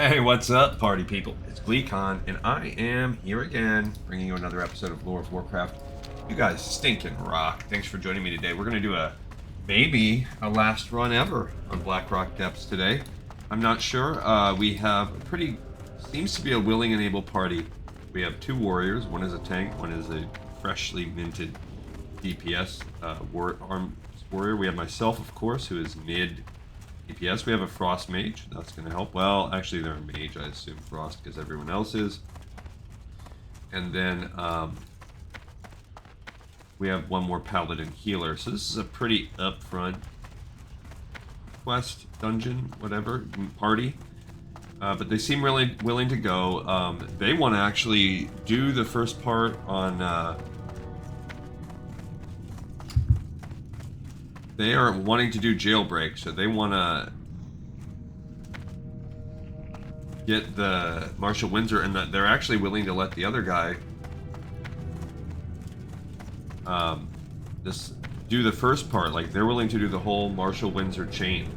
Hey, what's up, party people? It's GleeCon, and I am here again, bringing you another episode of Lore of Warcraft. You guys stinking rock. Thanks for joining me today. We're going to do maybe a last run ever on Blackrock Depths today. I'm not sure. We have seems to be a willing and able party. We have two warriors. One is a tank, one is a freshly minted DPS armed warrior. We have myself, of course, who is mid DPS. We have a Frost Mage. That's going to help. Well, actually, they're a Mage. I assume Frost because everyone else is. And then we have one more Paladin Healer. So this is a pretty upfront quest, dungeon, whatever, party. But they seem really willing to go. They want to actually do the first part on... They are wanting to do Jailbreak, so they want to get the Marshal Windsor, and they're actually willing to let the other guy just do the first part. Like, they're willing to do the whole Marshal Windsor chain.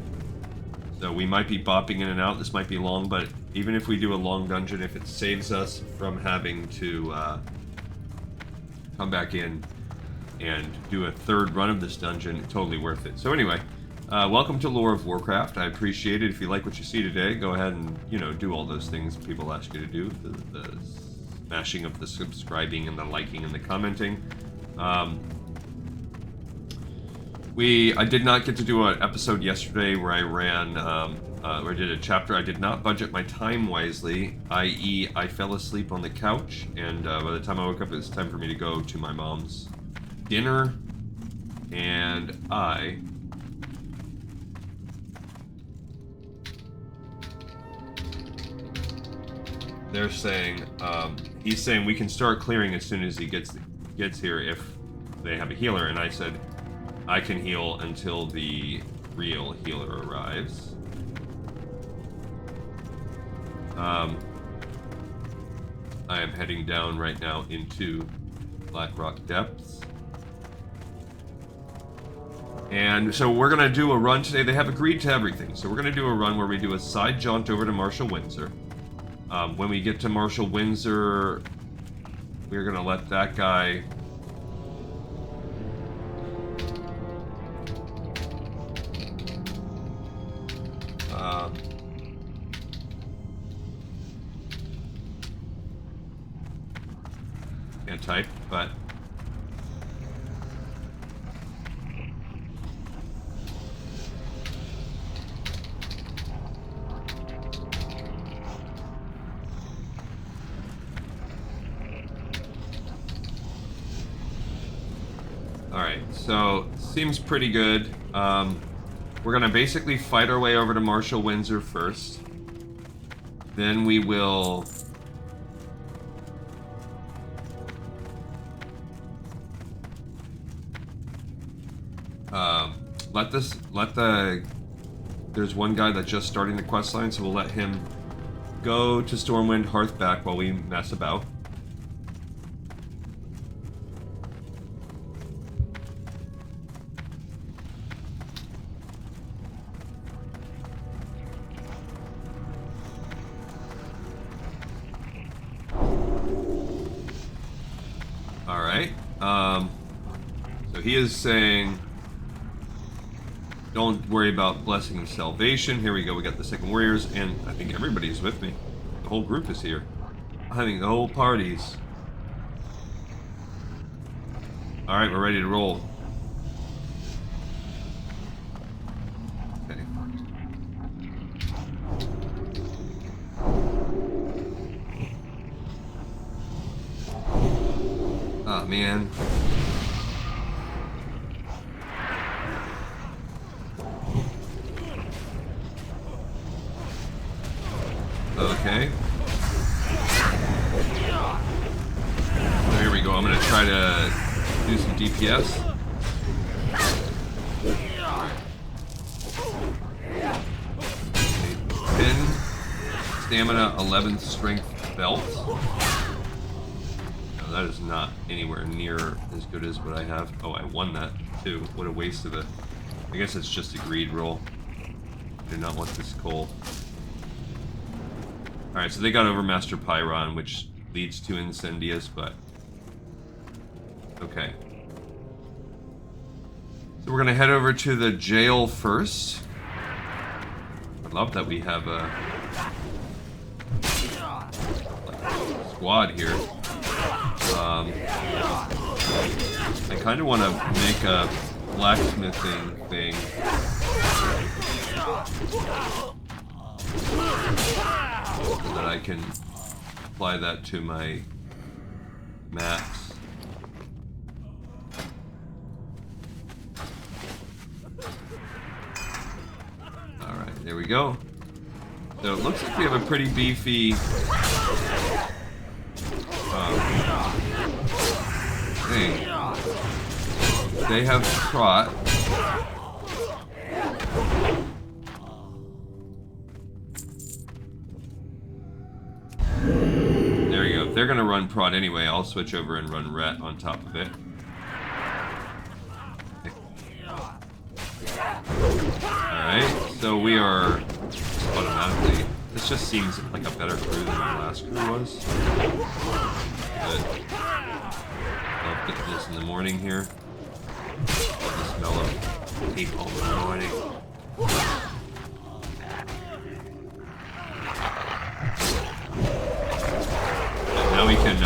So we might be bopping in and out. This might be long, but even if we do a long dungeon, if it saves us from having to come back in and do a third run of this dungeon, totally worth it. So anyway, welcome to Lore of Warcraft. I appreciate it. If you like what you see today, go ahead and, do all those things people ask you to do. The smashing of the subscribing and the liking and the commenting. I did not get to do an episode yesterday where I ran, where I did a chapter. I did not budget my time wisely, i.e. I fell asleep on the couch, and by the time I woke up, it was time for me to go to my mom's dinner, and they're saying, he's saying we can start clearing as soon as he gets here if they have a healer, and I said I can heal until the real healer arrives. I am heading down right now into Blackrock Depths. And so we're going to do a run today. They have agreed to everything. So we're going to do a run where we do a side jaunt over to Marshal Windsor. When we get to Marshal Windsor, we're going to let that guy... can't type, but... Alright, so seems pretty good. We're gonna basically fight our way over to Marshal Windsor first. Then we will... There's one guy that's just starting the quest line, so we'll let him go to Stormwind Hearthback while we mess about. Alright, so he is saying, don't worry about blessing and salvation. Here we go, we got the second warriors, and I think everybody's with me. The whole group is here. I think the whole party's. Alright, we're ready to roll. Okay. Oh, man. Okay. So here we go. I'm going to try to do some DPS. Okay. 10 stamina, 11 strength belt. No, that is not anywhere near as good as what I have. Oh, I won that too. What a waste of it. I guess it's just a greed roll. I do not want this coal. Alright, so they got Overmaster Pyron, which leads to Incendius, but... Okay. So we're gonna head over to the jail first. I love that we have a... squad here. I kind of want to make a blacksmithing thing. So that I can apply that to my maps. Alright, there we go. So it looks like we have a pretty beefy thing. They have trot. There you go. If they're gonna run prod anyway, I'll switch over and run ret on top of it. Alright, so we are automatically... This just seems like a better crew than my last crew was. But I'll get this in the morning here. The smell of people in the morning. And now we can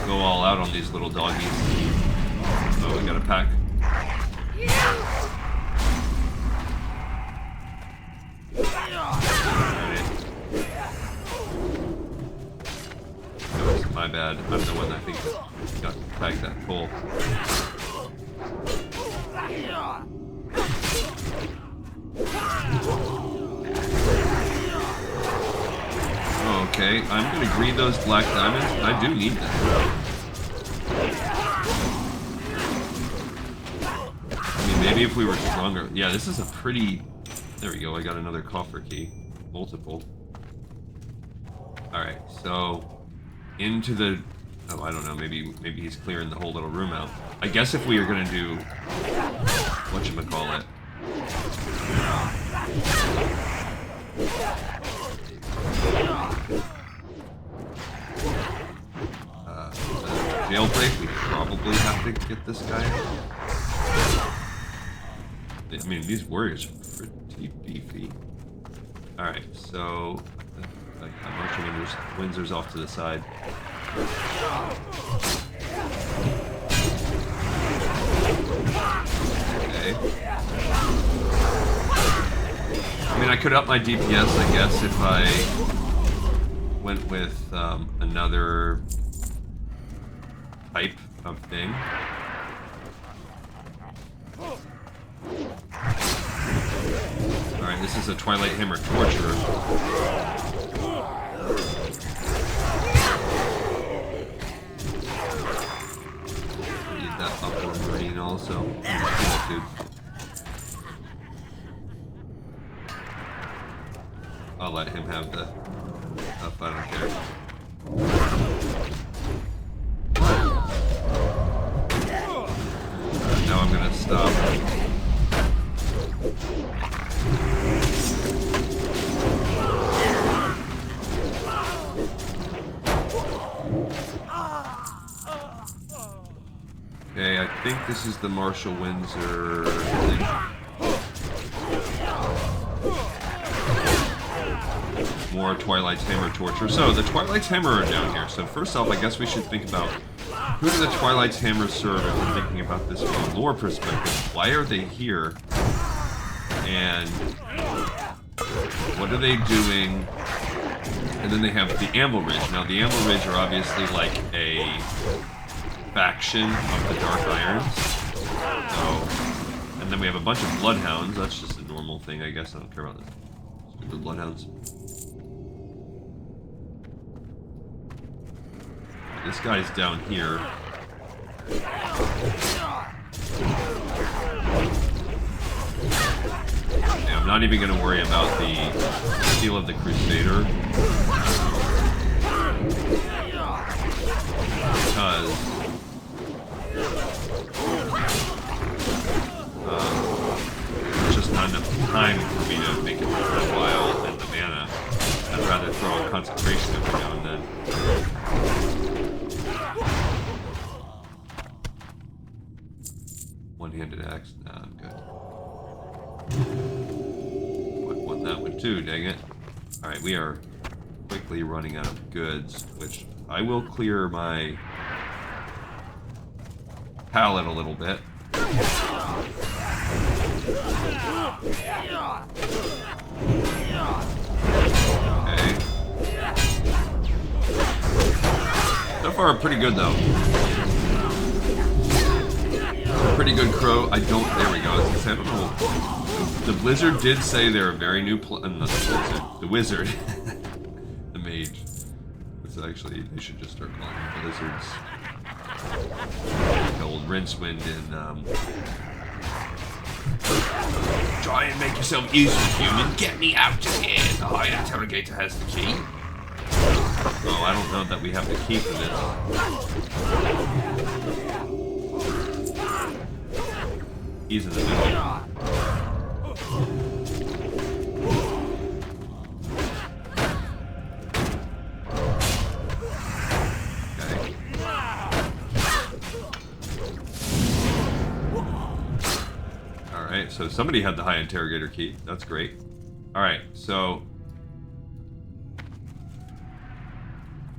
go all out on these little doggies. Oh, we got a pack. My bad. I'm the one I think that got tagged that full. Oh, okay, I'm gonna greed those black diamonds. I do need them. I mean, maybe if we were stronger. Yeah, this is a pretty... There we go, I got another coffer key. Multiple. Alright, so... into the... Oh, I don't know, maybe he's clearing the whole little room out. I guess if we are gonna do... whatchamacallit? Jailbreak, we probably have to get this guy. I mean, these warriors are pretty beefy. Alright, so... like, Marshal Windsor's off to the side. Okay. I mean, I could up my DPS, I guess, if I went with another type of thing. Alright, this is a Twilight Hammer Torturer. Need that upper marine also. Dude. I'll let him have the stuff, I don't care. Now I'm gonna stop. Okay, I think this is the Marshal Windsor thing. More Twilight's Hammer Torture. So, the Twilight's Hammer are down here. So, first off, I guess we should think about who do the Twilight's Hammer serve if we're thinking about this from a lore perspective. Why are they here? And what are they doing? And then they have the Anvil Ridge. Now, the Anvil Ridge are obviously like a faction of the Dark Irons. So, and then we have a bunch of Bloodhounds. That's just a normal thing, I guess. I don't care about this. Stupid Bloodhounds. This guy's down here. Yeah, I'm not even going to worry about the Seal of the Crusader. Because there's just not enough time for me to make it worth my while and the mana. I'd rather throw a One-handed axe. Nah, I'm good. I won that one too, dang it. Alright, we are quickly running out of goods, which I will clear my palette a little bit. Okay. So far, pretty good though. Pretty good crow. I don't. There we go. I don't know. The Blizzard did say they're a very new. Not the Blizzard. The Wizard. The Mage. It's actually they should just start calling them Blizzards. The old Rincewind and try and make yourself useful, human. Get me out of here. The High Interrogator has the key. Oh, I don't know that we have the key for this. He's in the middle. Okay. Alright, so somebody had the High Interrogator key. That's great. Alright, so...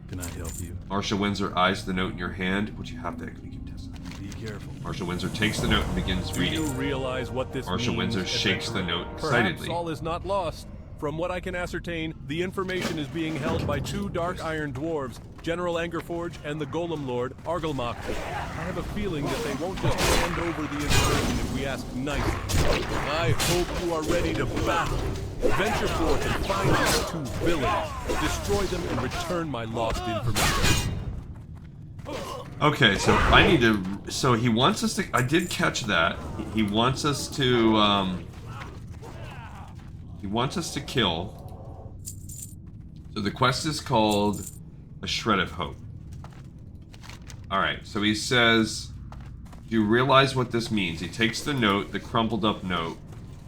Can I help you? Marshal Windsor eyes the note in your hand. Would you have that? We can test that. Be careful. Marshal Windsor takes the note and begins reading. Do you realize what this Marshal means? Windsor shakes the note excitedly. Perhaps all is not lost. From what I can ascertain, the information is being held by two Dark Iron Dwarves, General Angerforge and the Golem Lord, Argelmach. I have a feeling that they won't just hand over the information if we ask nicely. I hope you are ready to battle. Venture forth and find these two villains, destroy them and return my lost information. Okay, so I need to... So he wants us to... I did catch that. He wants us to... He wants us to kill. So the quest is called A Shred of Hope. Alright, so he says... Do you realize what this means? He takes the note, the crumpled up note,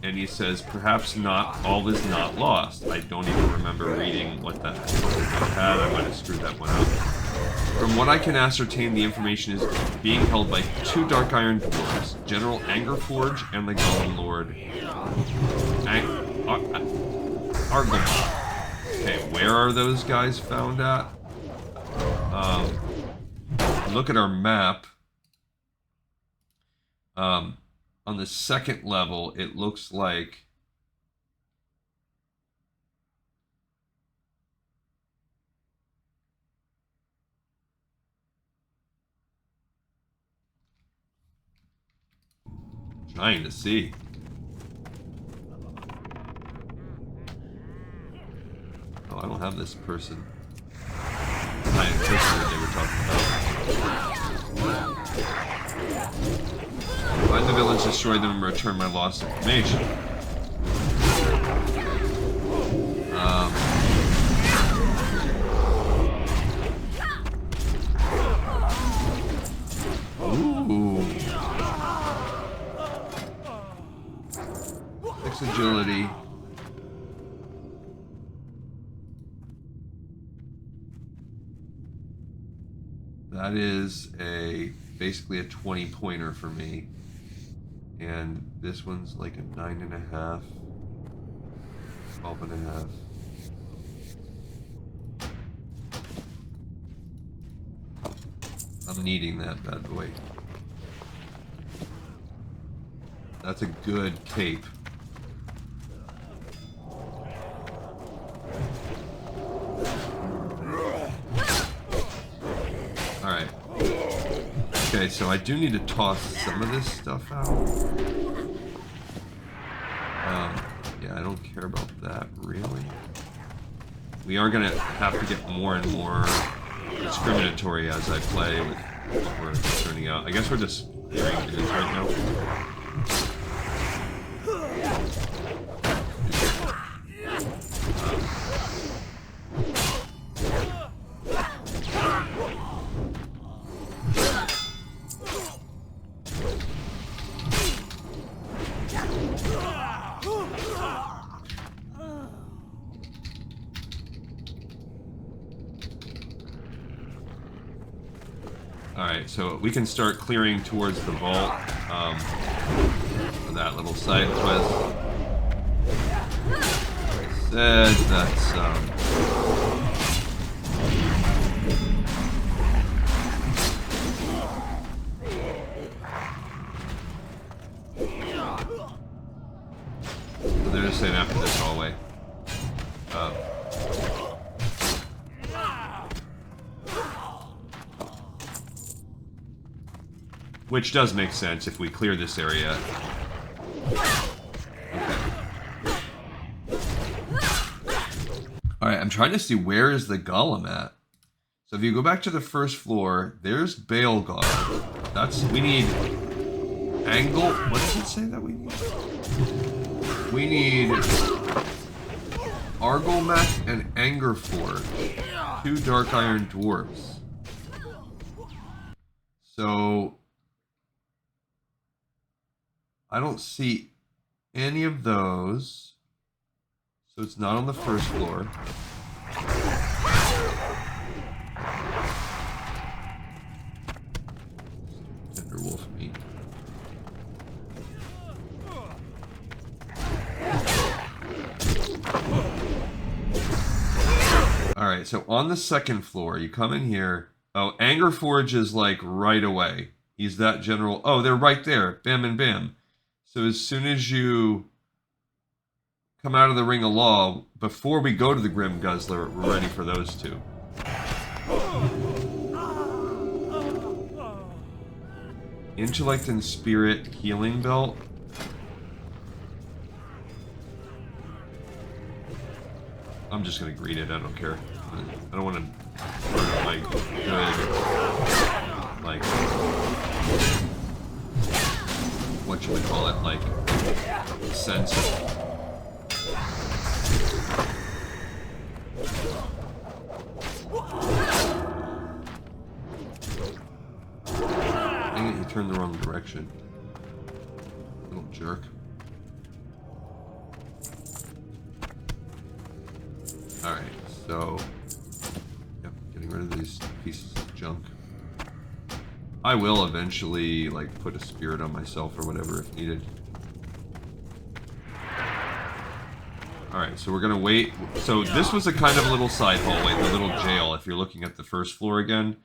and he says, perhaps not all is not lost. I don't even remember reading what that had. I might have screwed that one up. From what I can ascertain, the information is being held by two Dark Iron Dwarves, General Angerforge and the Golem Lord Argelmach. Okay, where are those guys found at? Look at our map. On the second level, it looks like trying to see. Oh, I don't have this person. I anticipated they were talking about. Find the village, destroy them, and return my lost information. Ooh. 6 agility. That is basically a 20-pointer for me. And this one's like a 9.5. 12.5. I'm needing that bad boy. That's a good cape. Alright. Okay, so I do need to toss some of this stuff out. Yeah, I don't care about that, really. We are going to have to get more and more discriminatory as I play with what we're turning out. I guess we're just clearing dudes right now. Alright, so we can start clearing towards the vault for that little side quest. Like I said, that's so they're just saying after this hallway. Which does make sense if we clear this area. Okay. Alright, I'm trying to see where is the golem at. So if you go back to the first floor, there's Bailguard. We need angle. What does it say that we need? We need Argylmak and Angerforge. 2 Dark Iron Dwarves. So I don't see any of those. So it's not on the first floor. Wolf meat. Alright, so on the second floor, you come in here. Oh, Angerforge is like right away. He's that general. Oh, they're right there. Bam and bam. So as soon as you come out of the Ring of Law, before we go to the Grim Guzzler, we're ready for those two. Intellect and Spirit Healing Belt. I'm just gonna greet it, I don't care. I don't want to like good, like, what should we call it, like, sense of... Dang it, you turned the wrong direction. Little jerk. Alright, so... Yep, getting rid of these pieces of junk. I will eventually, like, put a spirit on myself or whatever if needed. Alright, so we're gonna wait. So this was a kind of little side hallway, the little jail, if you're looking at the first floor again.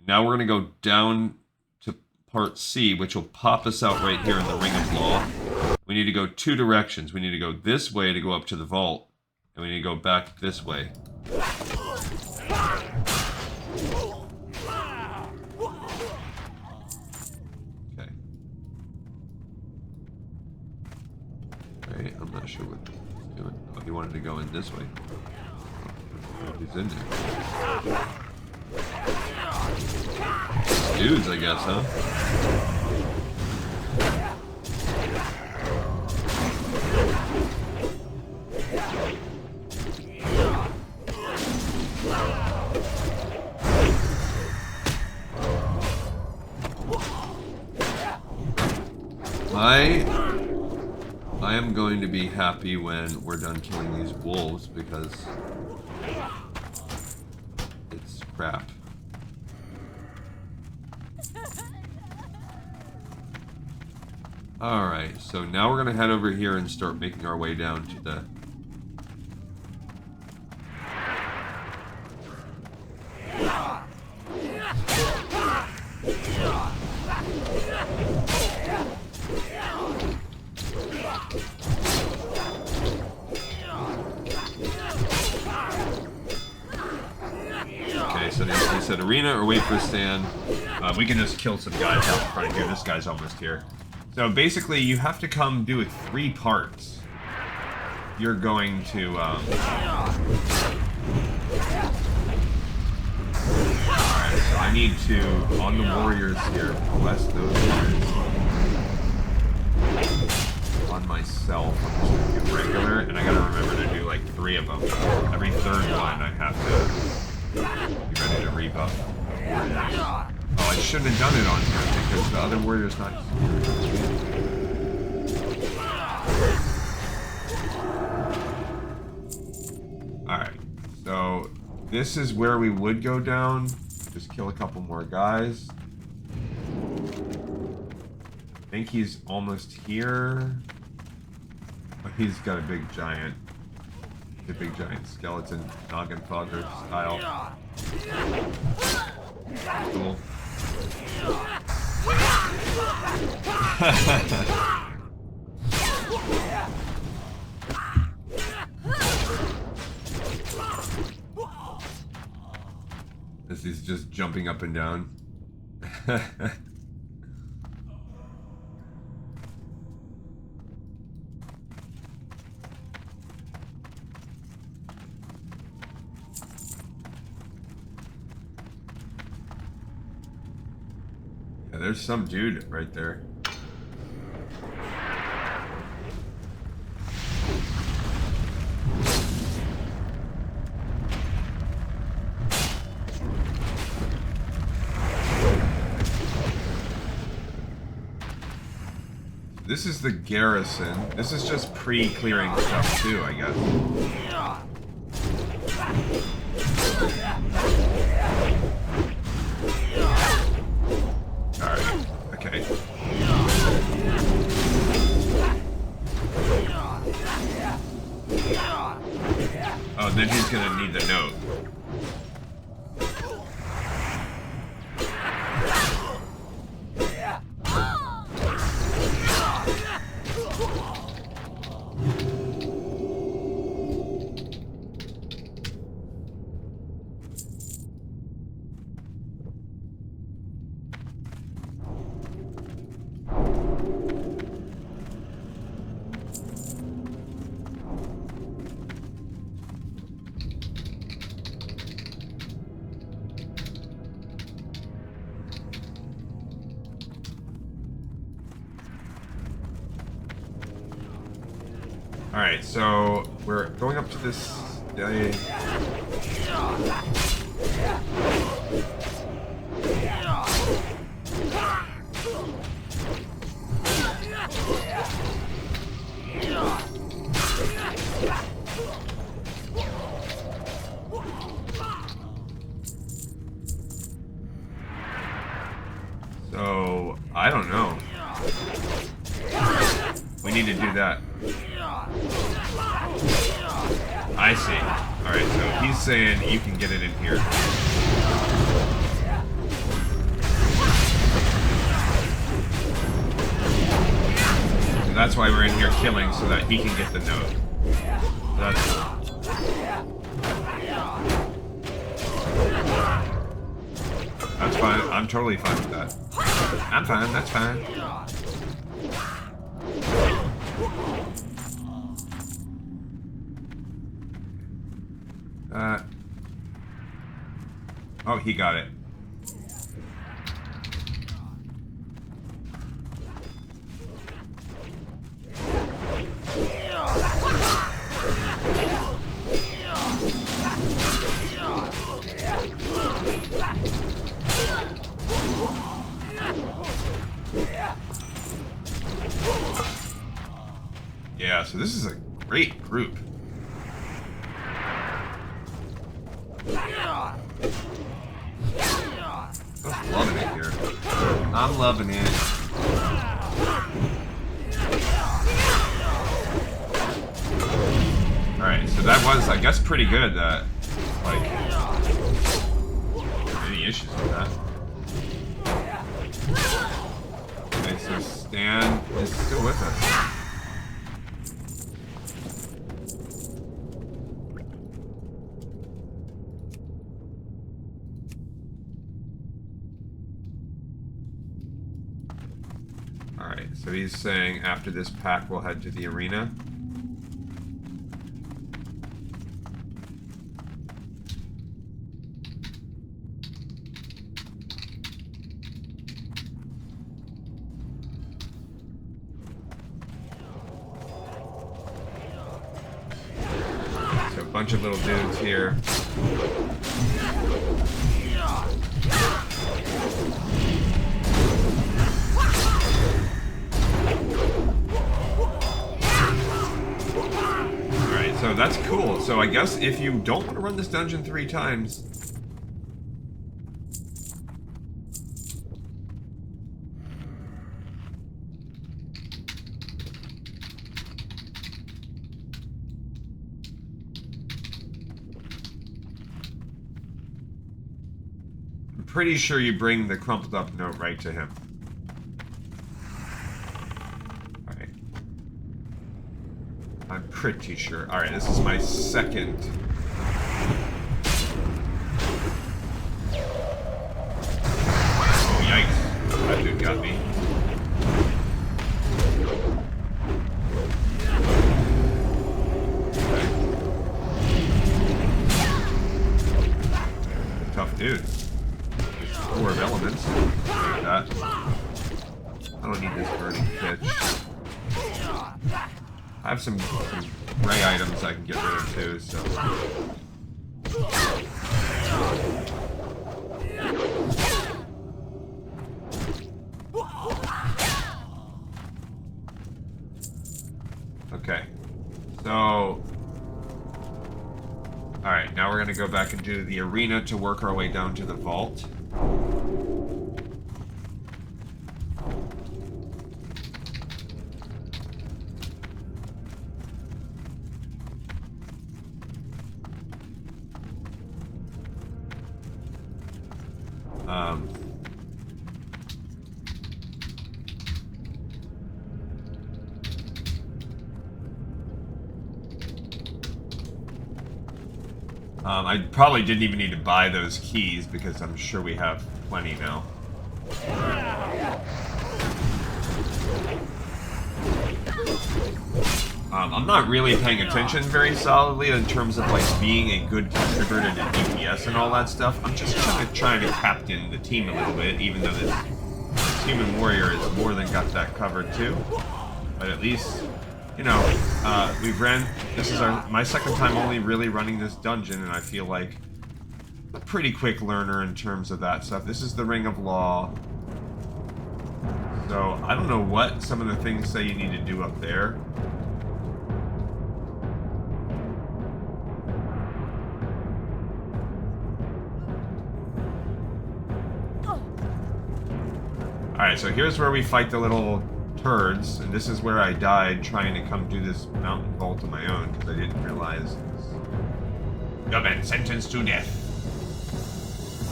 Now we're gonna go down to part C, which will pop us out right here in the Ring of Law. We need to go 2 directions. We need to go this way to go up to the vault, and we need to go back this way. Okay. Alright, I'm not sure what he's doing. Oh, he wanted to go in this way. Oh, he's in there. Dudes, I guess, huh? I am going to be happy when we're done killing these wolves because it's crap. Alright, so now we're going to head over here and start making our way down to the... Okay, so they said arena or wait for a stand. We can just kill some guys out in front of here. This guy's almost here. So basically, you have to come do it 3 parts. You're going to, Alright, so I need to, on the warriors here, bless those warriors. On myself, I'm just going to do regular, and I gotta remember to do like 3 of them. Every 3rd one, I have to be ready to rebuff warriors. Oh, I shouldn't have done it on here because the other warrior's not here. Alright, so this is where we would go down. Just kill a couple more guys. think he's almost here. Oh, he's got a big giant skeleton, noggin fogger style. Cool. As he's just jumping up and down. Yeah, there's some dude right there. This is the garrison. This is just pre-clearing stuff too, I guess. Alright, okay. Oh, then he's gonna need the note. Alright, so we're going up to this day. So, I don't know. We need to do that. I see. Alright, so he's saying you can get it in here. So that's why we're in here killing, so that he can get the note. So that's cool. That's fine. I'm totally fine with that. I'm fine. That's fine. Oh, he got it. Yeah, so this is a great group. I'm loving it here. I'm loving it. Alright, so that was, I guess, pretty good. Like, any issues with that. Okay, so Stan is still with us. Alright, so he's saying after this pack we'll head to the arena. So a bunch of little dudes here. So that's cool. So I guess if you don't want to run this dungeon 3 times, pretty sure you bring the crumpled up note right to him. Alright. I'm pretty sure. Alright, this is my second. Oh, yikes. That dude got me. Tough dude. Four of elements. Like that. I don't need this burning pitch. I have some gray items I can get rid of too, so. Okay. So. Alright, now we're going to go back and do the arena to work our way down to the vault. I probably didn't even need to buy those keys because I'm sure we have plenty now. I'm not really paying attention very solidly in terms of like being a good contributor to DPS and all that stuff. I'm just kind of trying to captain the team a little bit, even though this human warrior has more than got that covered too. But at least, you know, this is my second time only really running this dungeon, and I feel like a pretty quick learner in terms of that stuff. This is the Ring of Law. So, I don't know what some of the things say you need to do up there. Alright, so here's where we fight the little turds, and this is where I died trying to come do this mountain vault on my own because I didn't realize you've been sentenced to death.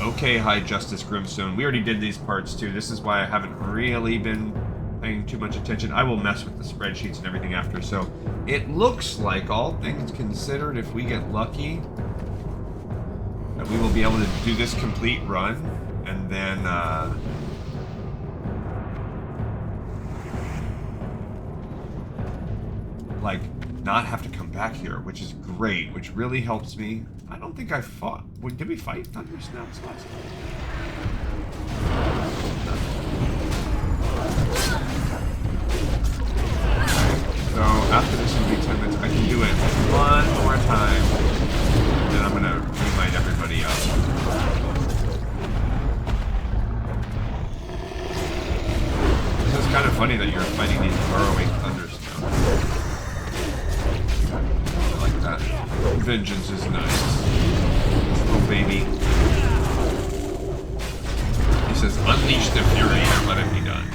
Okay, High Justice Grimstone. We already did these parts too. This is why I haven't really been paying too much attention. I will mess with the spreadsheets and everything after. So it looks like, all things considered, if we get lucky, that we will be able to do this complete run and then like not have to come back here, which is great, which really helps me. I don't think I fought. Did we fight Thunder Snaps last time? So after this will be 10 minutes. I can do it one more time. And then I'm gonna remind everybody up. This is kind of funny that you're fighting these burrowing thunderstorms. I like that. Vengeance is nice. Oh baby. He says, unleash the fury and let it be done.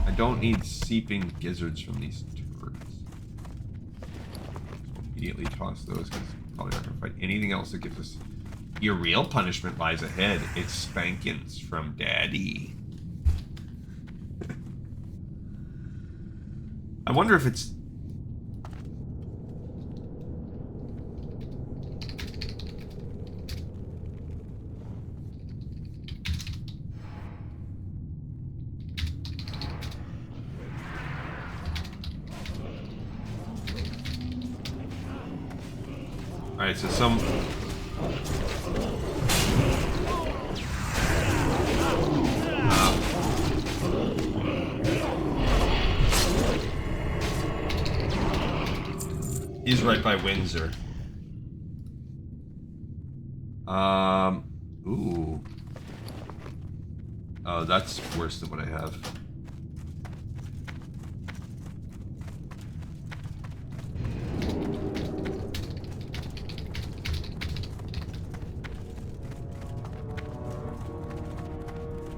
I don't need seeping gizzards from these turds. So immediately toss those because probably not going to fight anything else that gives us. Your real punishment lies ahead. It's spankings from Daddy. I wonder if it's... Alright, so some... he's right by Windsor. Ooh. Oh, that's worse than what I have.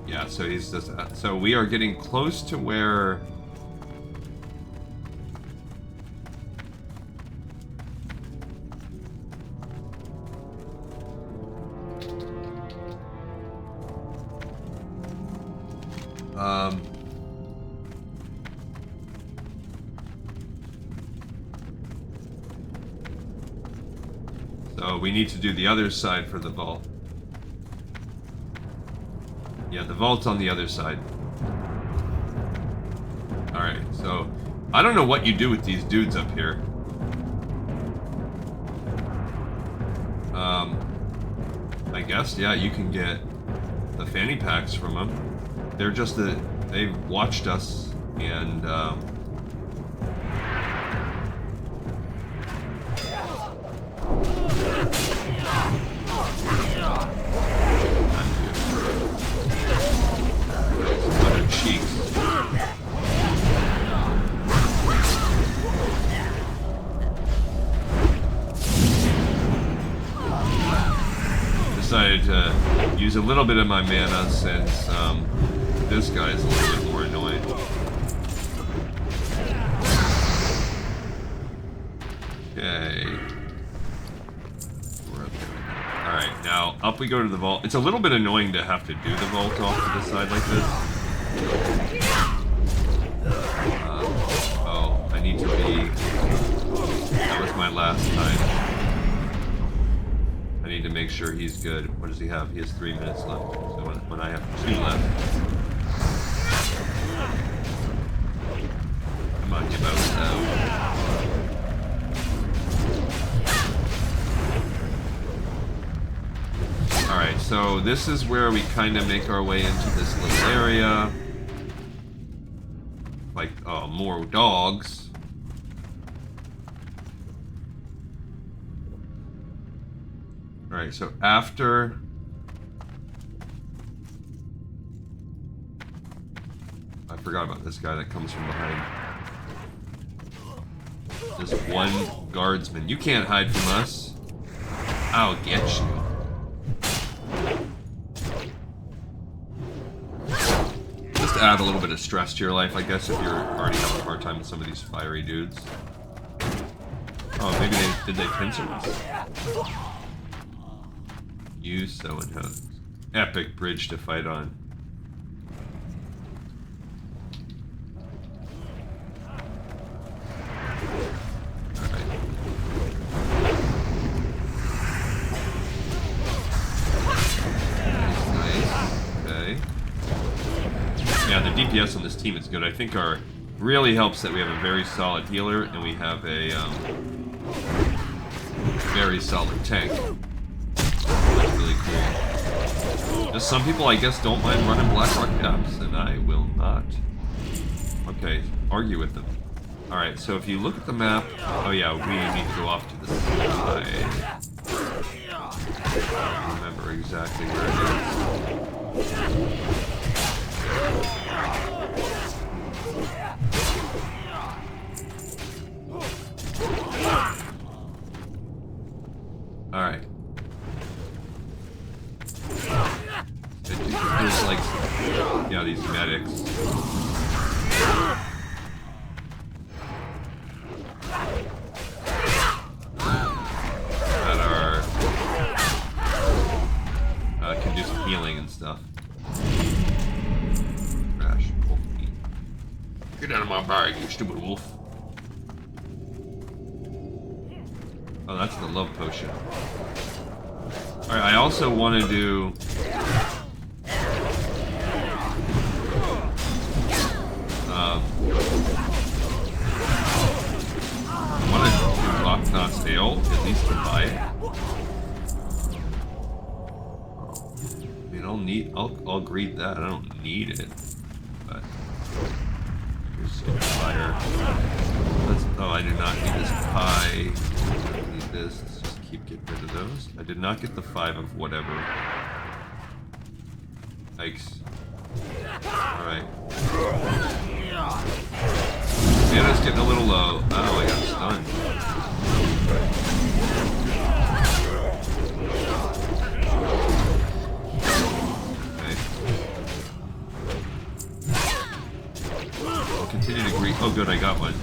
Yeah, so he's just... So we are getting close to where... So we need to do the other side for the vault. Yeah, the vault's on the other side. Alright, so I don't know what you do with these dudes up here. I guess, yeah, you can get the fanny packs from them. They're just they've watched us and decided to use a little bit of my mana since this guy is a little bit more annoying. Okay. We're up there. Alright, now up we go to the vault. It's a little bit annoying to have to do the vault off to the side like this. Oh, I need to be... That was my last time. I need to make sure he's good. What does he have? He has 3 minutes left. So when I have 2 left. Come on, give out now. Alright, so this is where we kind of make our way into this little area. Like, more dogs. Alright, so after... I forgot about this guy that comes from behind. This one guardsman. You can't hide from us. I'll get you. Just to add a little bit of stress to your life, I guess, if you're already having a hard time with some of these fiery dudes. Oh, maybe did they pincer us? Use so and hoes. Epic bridge to fight on. Alright. Nice. Okay. Yeah, the DPS on this team is good. I think our really helps that we have a very solid healer and we have a very solid tank. Really cool. Just some people, I guess, don't mind running Blackrock caps, and I will not. Okay, argue with them. Alright, so if you look at the map... Oh yeah, we need to go off to the side. I don't remember exactly where it is. Alright. There's like, yeah, these medics. That are, can do some healing and stuff. Crash, wolf meat. Get out of my bag, you stupid wolf. Oh, that's the love potion. Alright, I also want to do... I want to do Blackfathom's ale, at least to buy it. I mean, I'll greet that. I don't need it, but here's some fire. Oh, I do not need this pie. I don't need this. Let's just keep getting rid of those. I did not get the 5 of whatever. Yikes. Alright. Mana's getting a little low. Oh, I got stunned. Okay. I'll continue to greet. Oh, good, I got one.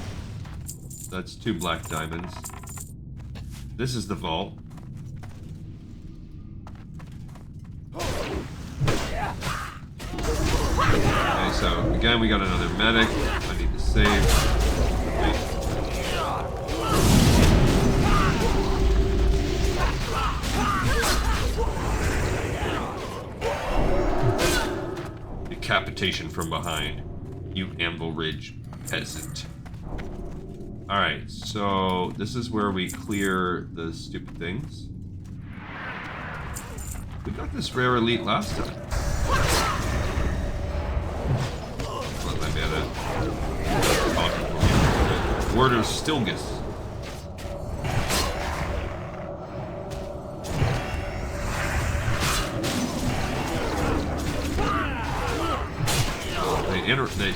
That's 2 black diamonds. This is the vault. Okay, so again, we got another medic. I need to save. Wait. Decapitation from behind. You Anvil Ridge peasant. Alright, so this is where we clear the stupid things. We got this rare elite last time. Let my mana talking for me. Word of Stilgus. They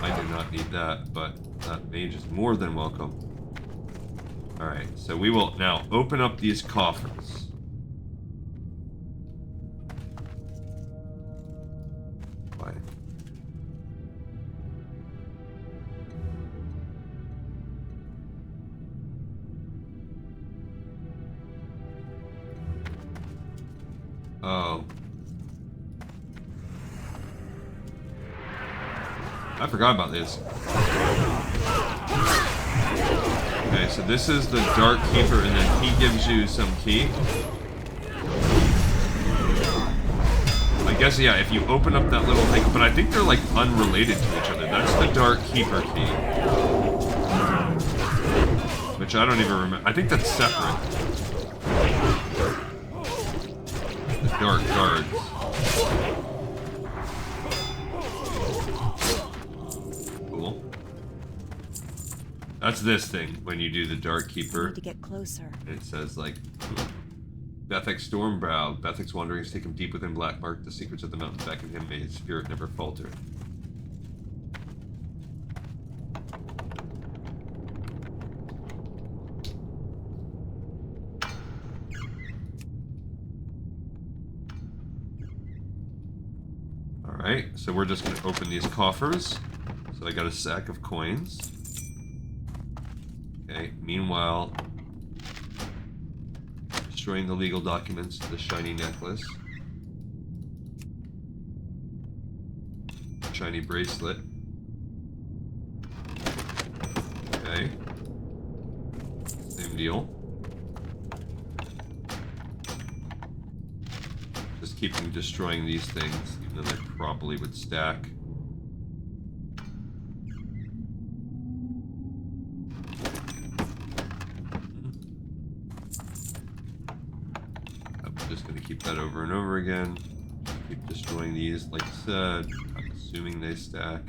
I do not need that, but that mage is more than welcome. Alright, so we will now open up these coffers. Why? Oh. I forgot about this. Okay, so this is the Dark Keeper, and then he gives you some key. I guess, yeah, if you open up that little thing, but I think they're, like, unrelated to each other. That's the Dark Keeper key. Which I don't even remember. I think that's separate. The Dark Guards. That's this thing when you do the Dark Keeper. Need to get closer. It says like Bethek's Stormbrow. Bethek's wanderings take him deep within Blackmark. The secrets of the mountain beckon him. May his spirit never falter. Alright, so we're just gonna open these coffers. So I got a sack of coins. Okay, meanwhile, destroying the legal documents to the shiny necklace. Shiny bracelet. Okay. Same deal. Just keeping destroying these things, even though they probably would stack. Keep that over and over again. Keep destroying these, like I said. I'm assuming they stack.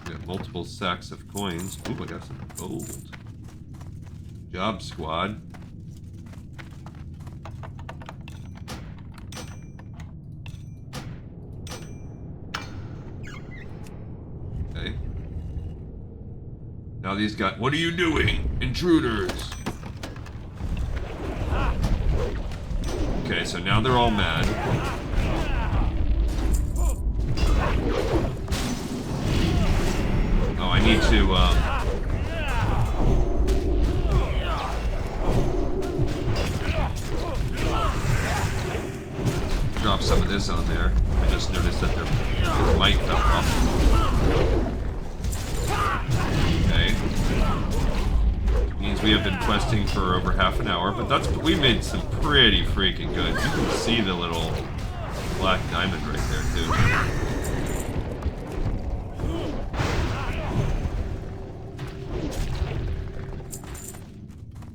We got multiple sacks of coins. Ooh, I got some gold. Job squad. Okay. Now these guys, what are you doing? Intruders! Okay, so now they're all mad. Oh, I need to, drop some of this on there. I just noticed that their mic fell off. Okay. Means we have been questing for over half an hour, but we made some pretty freaking good. You can see the little black diamond right there too.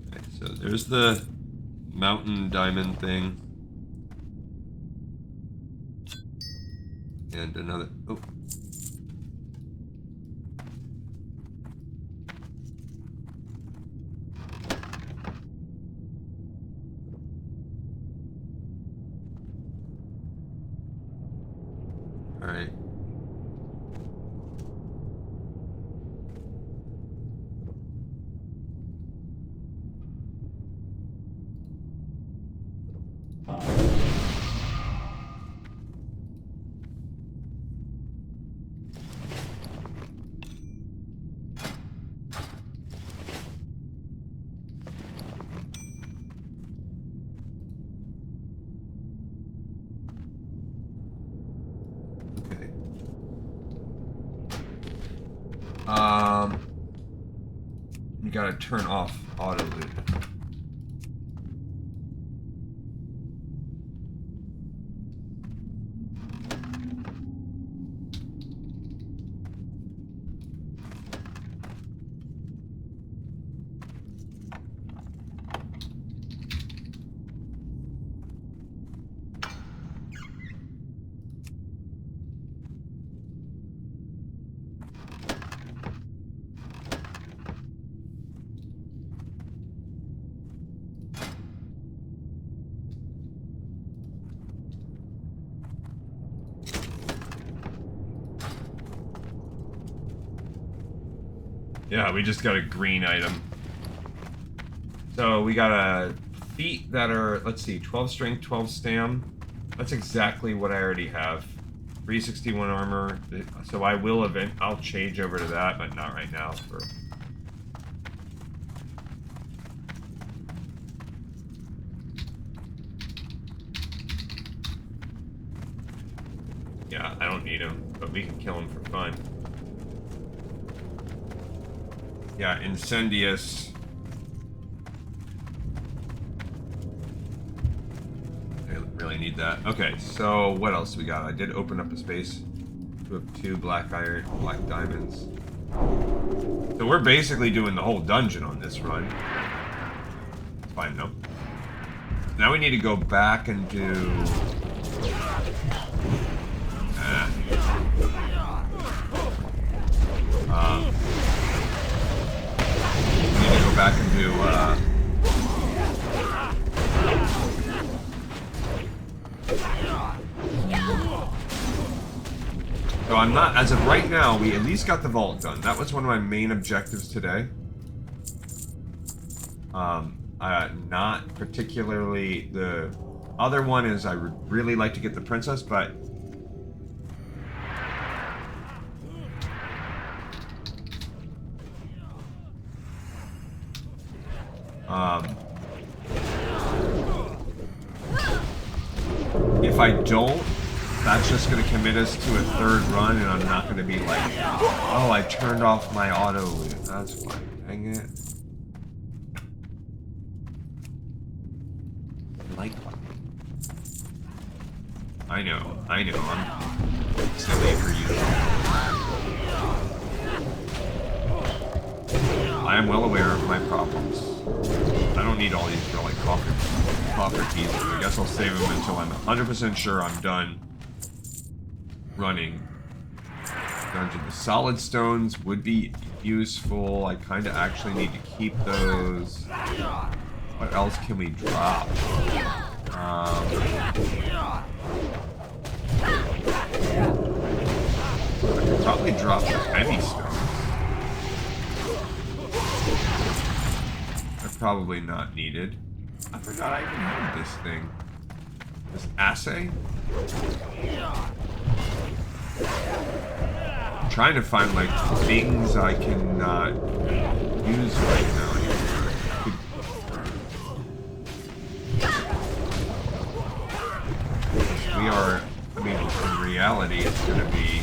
Okay, so there's the mountain diamond thing. And another, oh. Alright. we gotta turn off auto loot. Yeah, we just got a green item. So we got a feet that are, let's see, 12 strength, 12 stam. That's exactly what I already have. 361 armor. So I will I'll change over to that, but not right now. Yeah, I don't need him, but we can kill him for fun. Yeah, Incendious. I really need that. Okay, so what else we got? I did open up a space. We have 2 black diamonds. So we're basically doing the whole dungeon on this run. It's fine though. Now we need to go back and do... we need to go back and do... So I'm not, as of right now, we at least got the vault done. That was one of my main objectives today. Not particularly, the other one is I would really like to get the princess, but if I don't, that's just going to commit us to a 3rd run, and I'm not going to be like, oh, I turned off my auto loot. That's fine. Dang it. I know, I'm silly for you. I am well aware of my problems. I don't need all these for like copper keys. I guess I'll save them until I'm 100% sure I'm done running dungeon. The solid stones would be useful. I kind of actually need to keep those. What else can we drop? I could probably drop the heavy stones. They're probably not needed. I forgot I even had this thing. This assay? I'm trying to find like things I cannot use right now. We are, I mean, in reality, it's going to be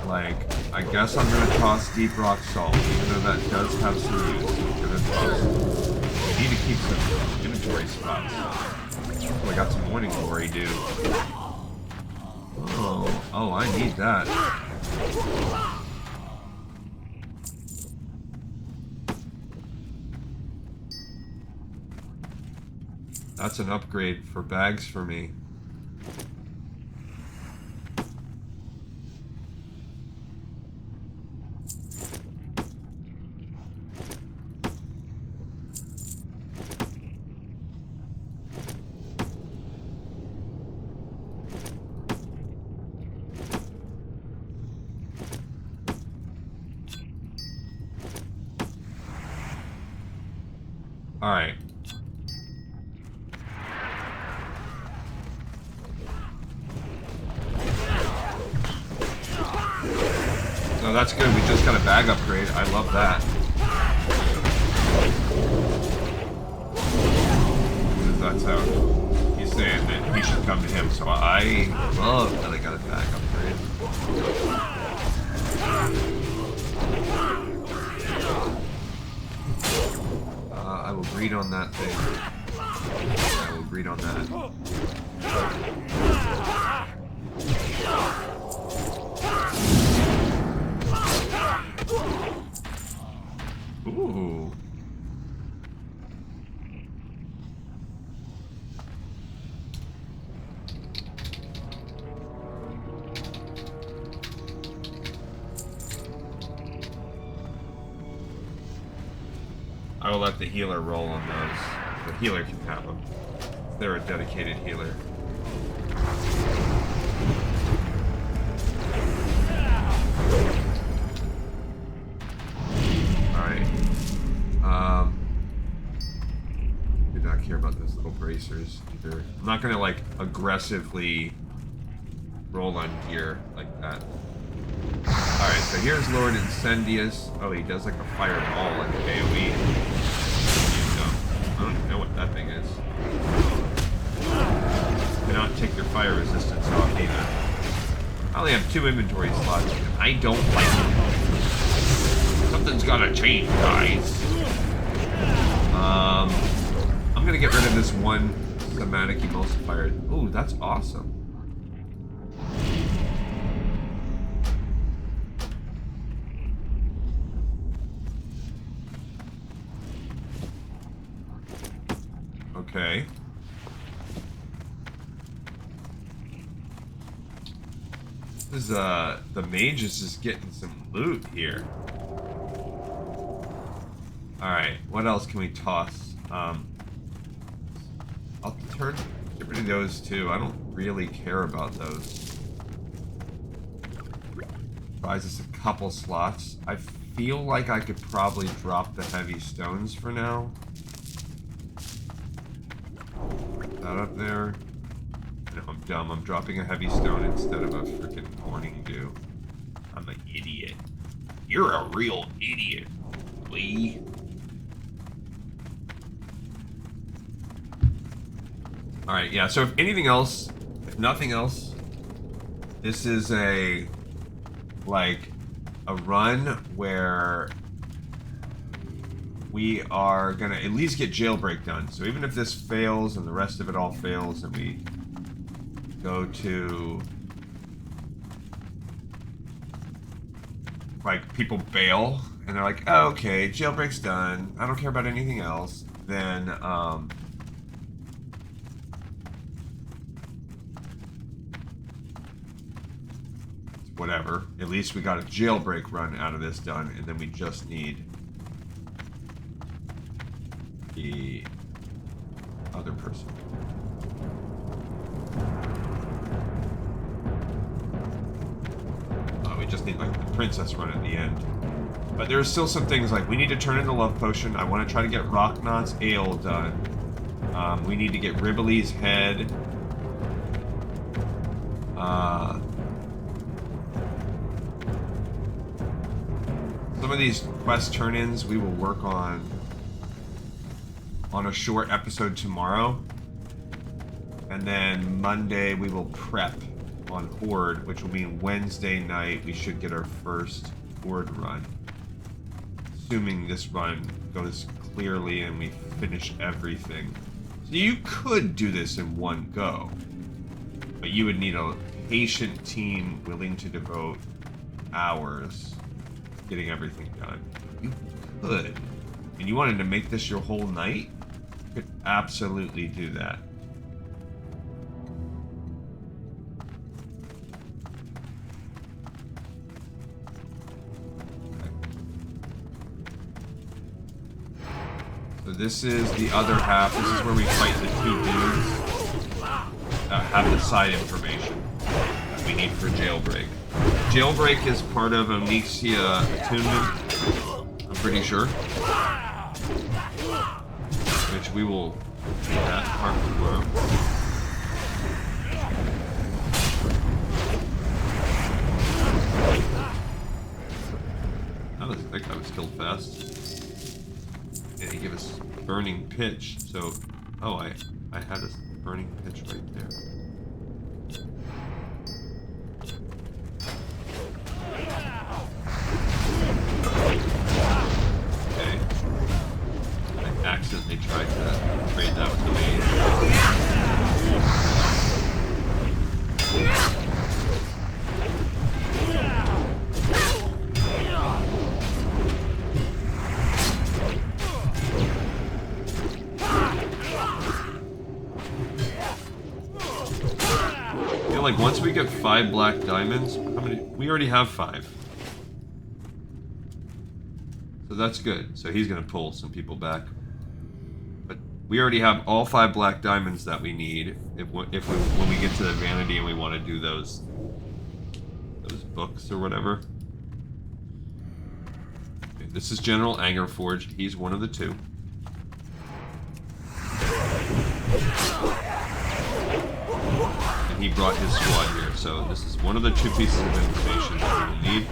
like, I guess I'm going to toss deep rock salt, even though that does have some use. I'm going to toss. I need to keep some inventory spots. Oh, I got some morning glory, dude. Oh, I need that. That's an upgrade for bags for me. All right. So that's good. We just got a bag upgrade. I love that. What does that sound? He's saying that he should come to him, so I love that I got a bag upgrade. I will greed on that thing. I will greed on that. Ooh. I will let the healer roll on those. The healer can have them. They're a dedicated healer. Alright. Do not care about those little bracers either. I'm not gonna like aggressively roll on gear like that. Alright, so here's Lord Incendius. Oh, he does like a fireball like AoE. I don't even know what that thing is. Cannot take their fire resistance off either. I only have 2 inventory slots, and I don't like it. Something's gotta change, guys. I'm gonna get rid of this one thematic emulsifier. Ooh, that's awesome. Okay. This is, the mage is just getting some loot here. Alright, what else can we toss? I'll get rid of those too. I don't really care about those. Buys us a couple slots. I feel like I could probably drop the heavy stones for now. That up there. No, I'm dumb. I'm dropping a heavy stone instead of a freaking morning dew. I'm an idiot. You're a real idiot, Lee. Alright, yeah, so if anything else, if nothing else, this is a run where we are gonna at least get Jailbreak done. So even if this fails and the rest of it all fails and we go to like people bail and they're like, oh, okay, Jailbreak's done, I don't care about anything else, then whatever. At least we got a Jailbreak run out of this done, and then we just need the other person. We just need like the princess run at the end. But there's still some things like we need to turn in the love potion. I want to try to get Rocknot's ale done. We need to get Ribley's head. Some of these quest turn-ins we will work on a short episode tomorrow, and then Monday we will prep on Horde, which will mean Wednesday night we should get our first Horde run, assuming this run goes clearly and we finish everything. So you could do this in one go, but you would need a patient team willing to devote hours getting everything done. You could. And you wanted to make this your whole night? You could absolutely do that. Okay. So this is the other half. This is where we fight the 2 dudes that have the side information that we need for Jailbreak. Jailbreak is part of Onyxia Attunement, I'm pretty sure. Which we will do that part tomorrow. I think I was killed fast. And he gave us burning pitch, so... Oh, I had a burning pitch right there. like once we get 5 black diamonds, how many? We already have 5. So that's good. So he's gonna pull some people back. But we already have all 5 black diamonds that we need when we get to the vanity and we want to do those books or whatever. Okay, this is General Angerforged. He's one of the 2. And he brought his squad here, so this is one of the 2 pieces of information that we will need.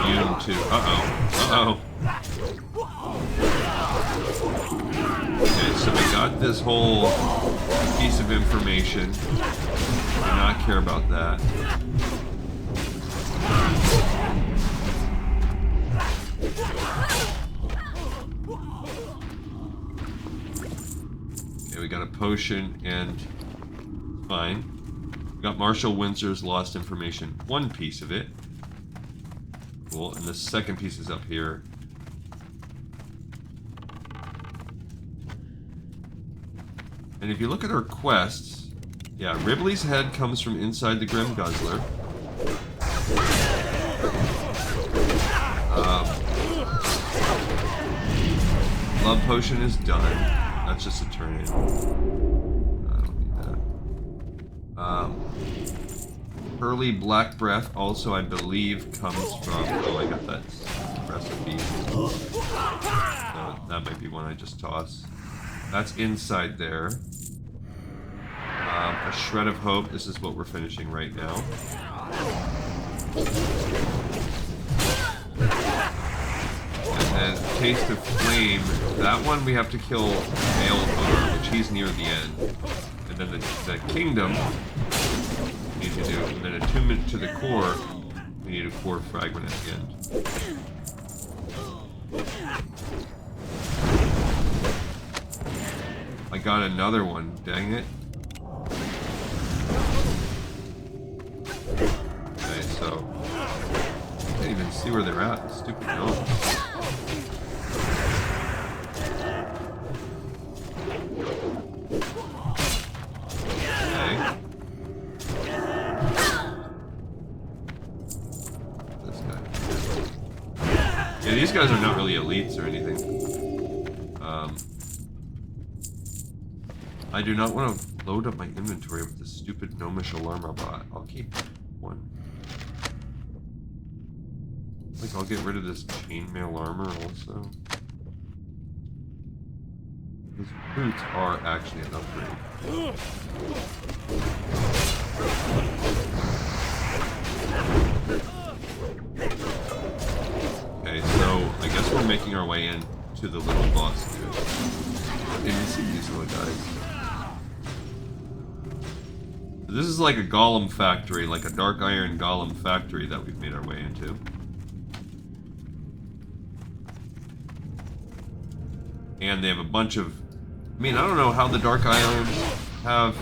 Immune to... Uh-oh. Okay, so we got this whole piece of information. Do not care about that. Okay, we got a potion and fine. We got Marshall Windsor's lost information. 1 piece of it. Cool, and the second piece is up here. And if you look at our quests, yeah, Ribley's head comes from inside the Grim Guzzler. Love Potion is done. That's just a turn in. I don't need that. Hurley Black Breath also, I believe, comes from... Oh, I got that recipe. So that might be one I just toss. That's inside there. A Shred of Hope. This is what we're finishing right now. And then Taste of Flame. That one we have to kill Mailhunter, which he's near the end. And then the Kingdom we need to do. And then Attunement to the Core. We need a core fragment at the end. I got another one. Dang it. Okay, so I can't even see where they're at. Stupid gnomes. Okay. This guy. Yeah, these guys are not really elites or anything. I do not want to load up my inventory with this stupid gnomish alarm robot. I'll keep one. Like, I'll get rid of this chainmail armor also. Those boots are actually an upgrade. Okay, so I guess we're making our way in to the little boss dude. I didn't even see these little guys. This is like a golem factory, like a dark iron golem factory that we've made our way into. And they have a bunch of... I mean, I don't know how the dark irons have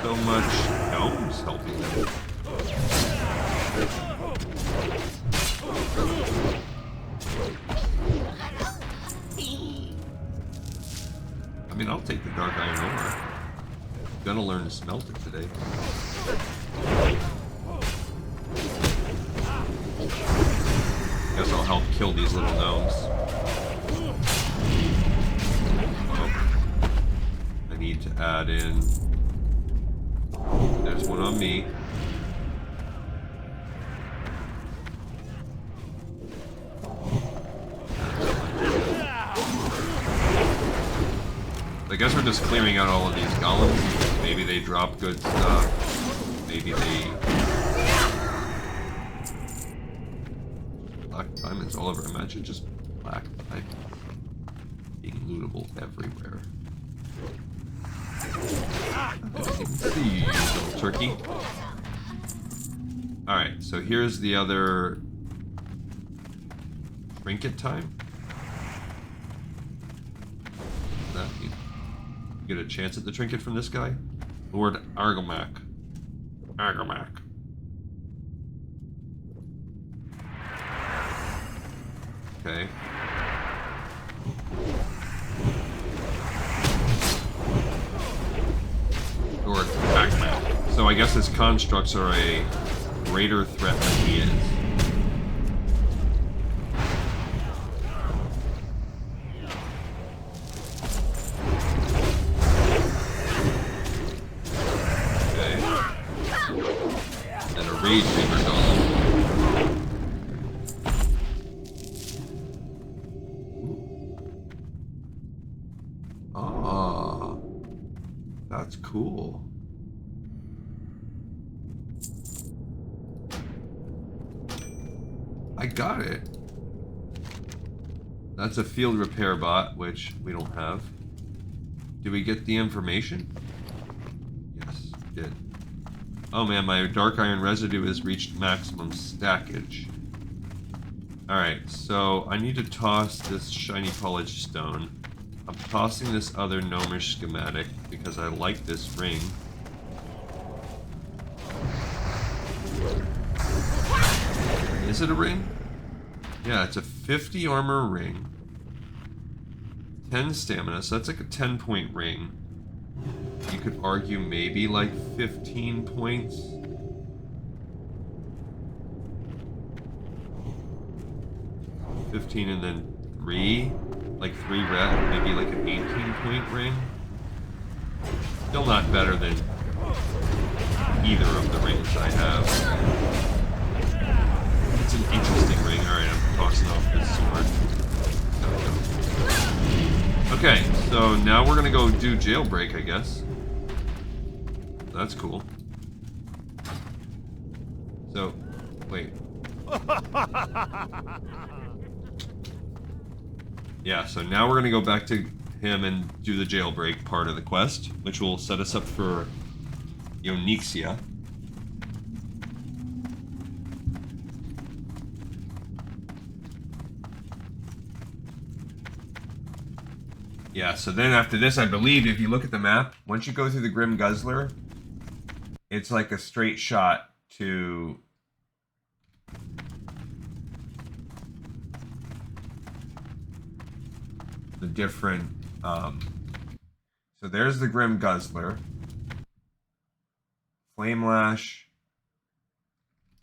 so much gnomes helping them. I mean, I'll take the dark iron ore. Gonna learn to smelt it today. Guess I'll help kill these little gnomes. Oh. I need to add in... There's one on me. I guess we're just clearing out all of these golems. Maybe they drop good stuff. Maybe they... Black diamonds all over. Imagine just black diamonds being lootable everywhere. I didn't even see you, little turkey. Alright, so here's the other... Trinket time? What does that mean? Get a chance at the trinket from this guy? Lord Argomac. Argomac. Okay. Or attack map. So I guess his constructs are a greater threat than he is. Rage Reaver Golem. Ah, that's cool. I got it. That's a field repair bot, which we don't have. Do we get the information? Yes, we did. Oh man, my dark iron residue has reached maximum stackage. Alright, so I need to toss this shiny polished stone. I'm tossing this other gnomish schematic because I like this ring. Is it a ring? Yeah, it's a 50 armor ring. 10 stamina, so that's like a 10-point ring. You could argue maybe like 15 points. $15 and then 3, like 3 red, maybe like an 18-point ring. Still not better than either of the rings I have. It's an interesting ring. Alright, I'm tossing off this sword. Okay, so now we're gonna go do Jailbreak, I guess. That's cool. So, wait. Yeah, so now we're gonna go back to him and do the Jailbreak part of the quest, which will set us up for Onyxia. Yeah, so then after this, I believe, if you look at the map, once you go through the Grim Guzzler, it's like a straight shot to the different, so there's the Grim Guzzler, Flame Lash,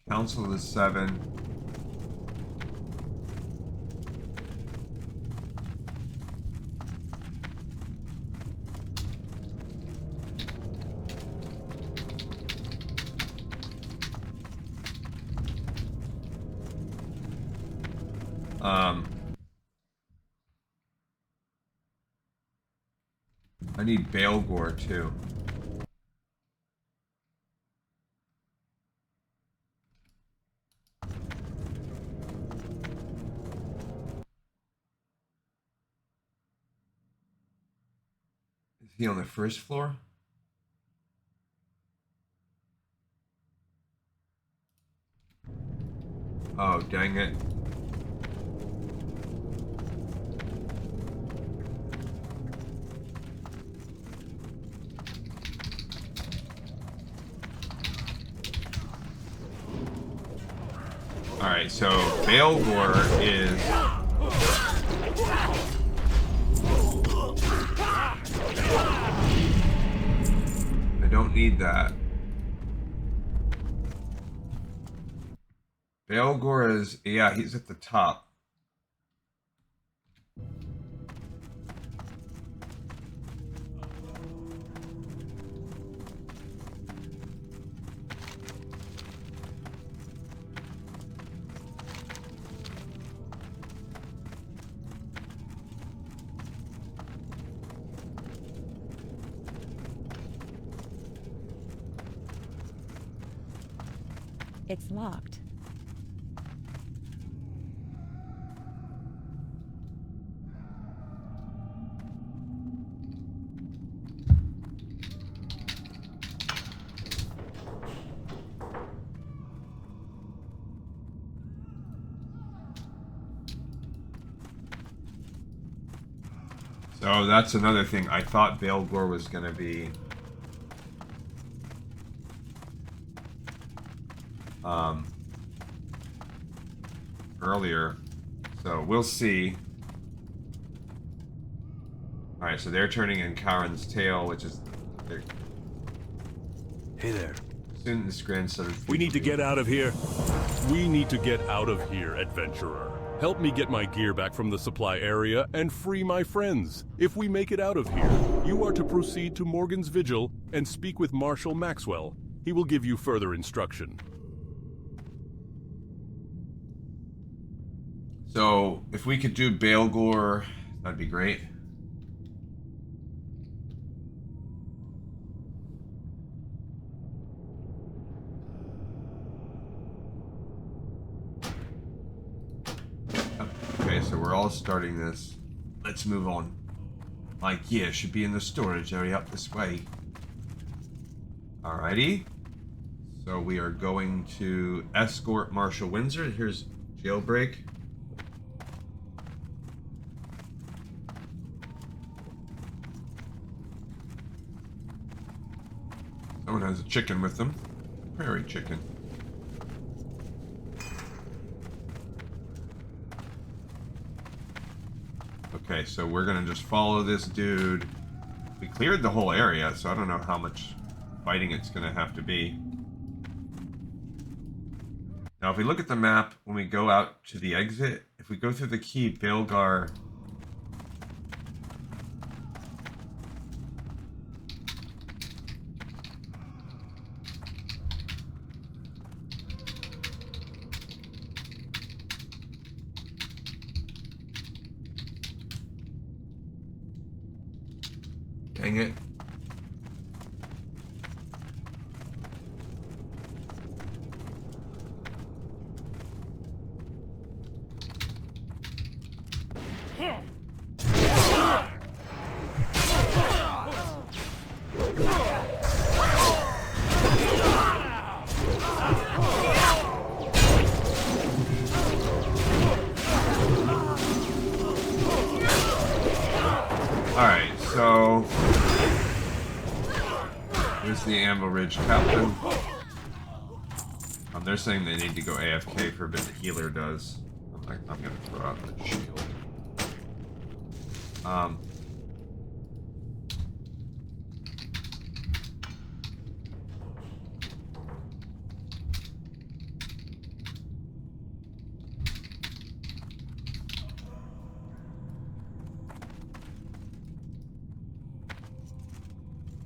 Council of the Seven, I need Baelgor too. Is he on the first floor? Oh, dang it. Alright, so Baelgor is... I don't need that. Baelgor is... yeah, he's at the top. It's locked. So that's another thing. I thought Baelgor was going to be... earlier. So we'll see. Alright, so they're turning in Karen's tail, which is... Hey there. Soon this grandson... We need to get out of here. We need to get out of here, adventurer. Help me get my gear back from the supply area and free my friends. If we make it out of here, you are to proceed to Morgan's Vigil and speak with Marshal Maxwell. He will give you further instruction. So, if we could do Baelgor, that'd be great. Okay, so we're all starting this. Let's move on. My gear should be in the storage area up this way. Alrighty. So we are going to escort Marshal Windsor. Here's Jailbreak. Someone has a chicken with them. Prairie chicken. Okay, so we're gonna just follow this dude. We cleared the whole area, so I don't know how much fighting it's gonna have to be. Now, if we look at the map, when we go out to the exit, if we go through the key, Baelgar... Dang it. Alright, so here's the Anvil Ridge Captain. They're saying they need to go AFK for a bit. The healer does. I'm gonna throw out the shield.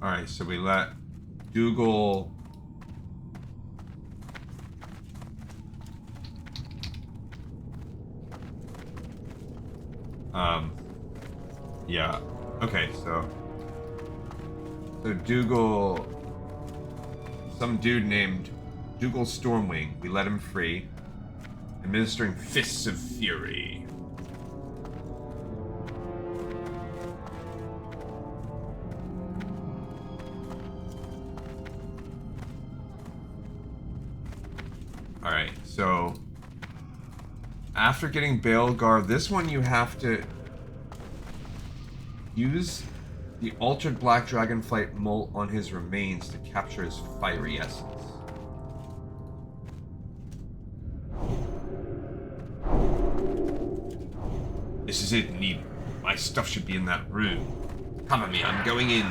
Alright, so we let Dougal... yeah. Okay, so Dougal... Some dude named Dougal Stormwing. We let him free. Administering Fists of Fury. Alright, so after getting Baelgar, this one you have to use the altered black dragonflight molt on his remains to capture his fiery essence. This is it, Neeb. My stuff should be in that room. Cover me, I'm going in.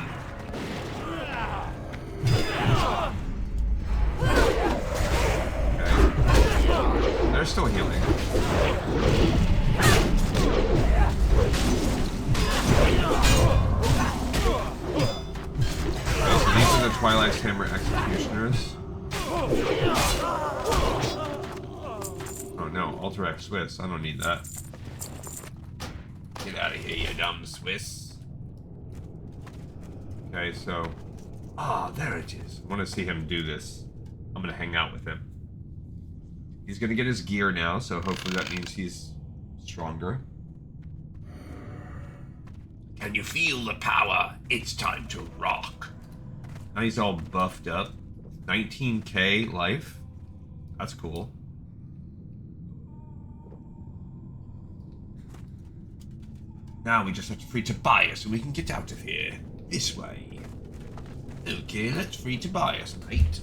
They're still healing. These are the Twilight's Hammer Executioners. Oh no, Alterac Swiss. I don't need that. Get out of here, you dumb Swiss. Okay, so... Ah, there it is. I want to see him do this. I'm going to hang out with him. He's going to get his gear now, so hopefully that means he's stronger. Can you feel the power? It's time to rock. Now he's all buffed up. 19k life. That's cool. Now we just have to free Tobias and we can get out of here. This way. Okay, let's free Tobias, mate.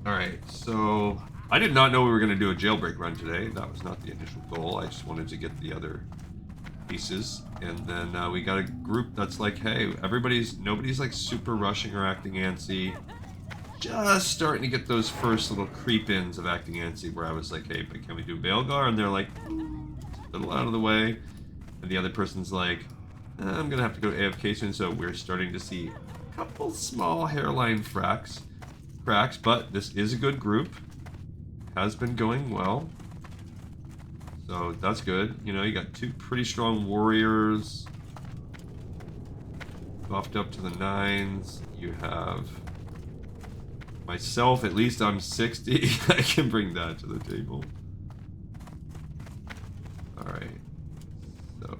Alright, so... I did not know we were going to do a jailbreak run today. That was not the initial goal. I just wanted to get the other pieces. And then we got a group that's like, hey, nobody's like super rushing or acting antsy. Just starting to get those first little creep-ins of acting antsy where I was like, hey, but can we do Baelgar? And they're like, a little out of the way. And the other person's like, I'm going to have to go AFK soon. So we're starting to see a couple small hairline cracks. But this is a good group. Has been going well. So that's good. You know, you got two pretty strong warriors. Buffed up to the 9s. You have myself, at least I'm 60. I can bring that to the table. Alright. So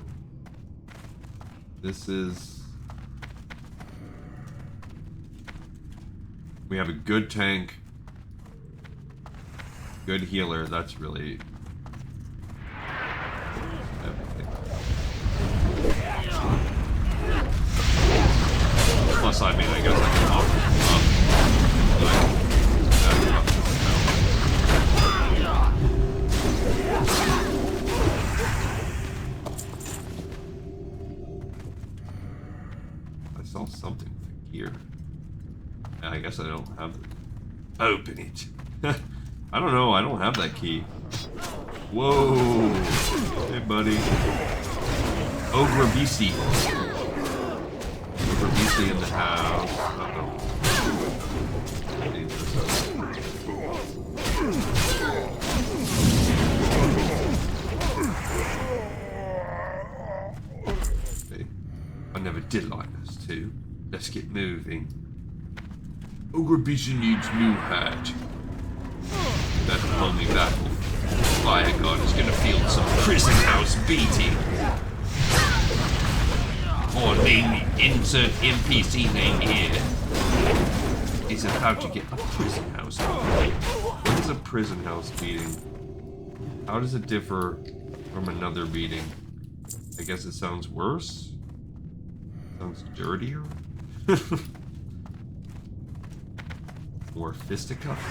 this is... We have a good tank. Good healer, that's really everything. Plus, I mean, I guess I can offer I saw something for gear. I guess I don't have it. Open it. I don't know, I don't have that key. Whoa! Hey, buddy. Ogre BC. Ogre BC in the house. Uh-oh. Okay. I never did like this too. Let's get moving. Ogre BC needs new hat. That lonely battle. Fire God is gonna feel some prison house beating. Or name insert NPC name here. Is about to get a prison house beating. What is a prison house beating? How does it differ from another beating? I guess it sounds worse? Sounds dirtier? More fisticuffs?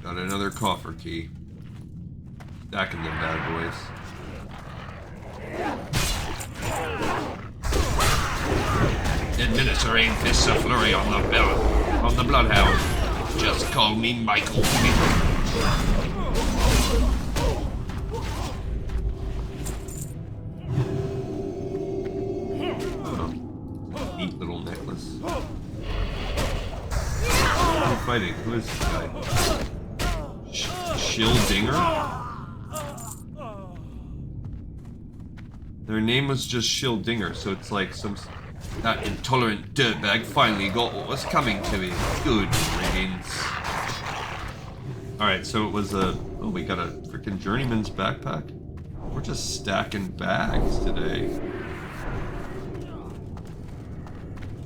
Got another coffer key. Stacking them bad boys. Administering fists of flurry on the bloodhound. Just call me Michael. Oh, neat little necklace. I'm fighting. Who is this guy? Shildinger? Their name was just Shildinger, so it's like some... That intolerant dirtbag finally got what was coming to him. Good riddance. Alright, so it was a... Oh, we got a freaking journeyman's backpack? We're just stacking bags today.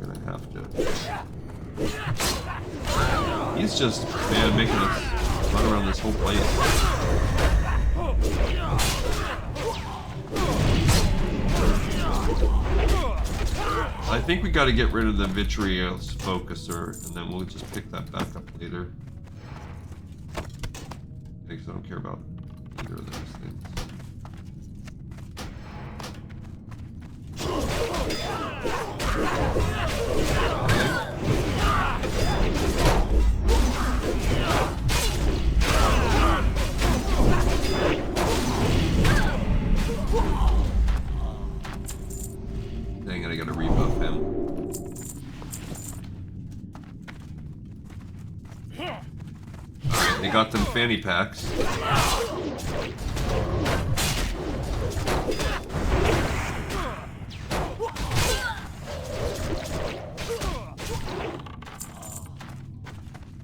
Gonna have to... He's just, man, making us run around this whole place. I think we got to get rid of the Vitreous Focuser, and then we'll just pick that back up later. Because I don't care about either of those things. Dang it, I gotta rebuff him. Alright, they got them fanny packs.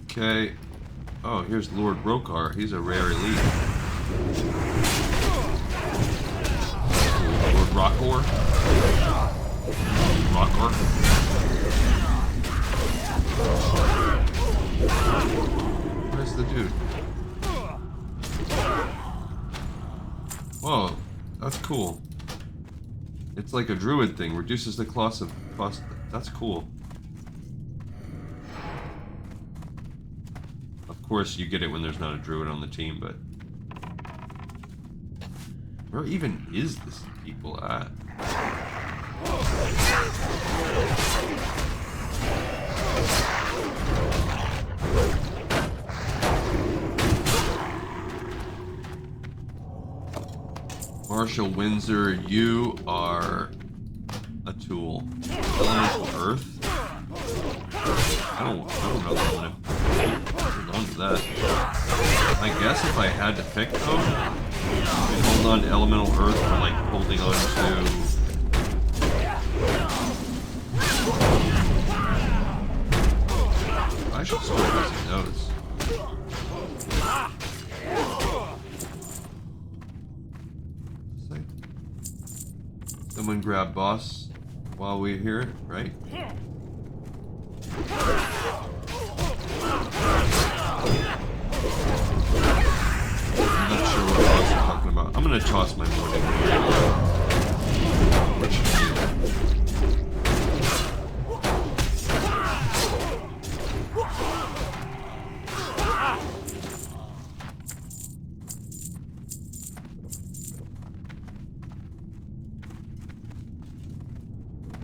Okay. Oh, here's Lord Brokar. He's a rare elite. Lord Rockor. Rockor. Dude. Whoa, that's cool. It's like a druid thing. Reduces the cost of... That's cool. Of course, you get it when there's not a druid on the team, but... Where even is this people at? Marshall Windsor, you are a tool. Elemental Earth? I don't know that I'm gonna hold on to that. I guess if I had to pick though, I'd hold on to Elemental Earth for like holding on to... I should start using those. Someone grab boss while we're here, right? I'm not sure what boss we're talking about. I'm gonna toss my morning.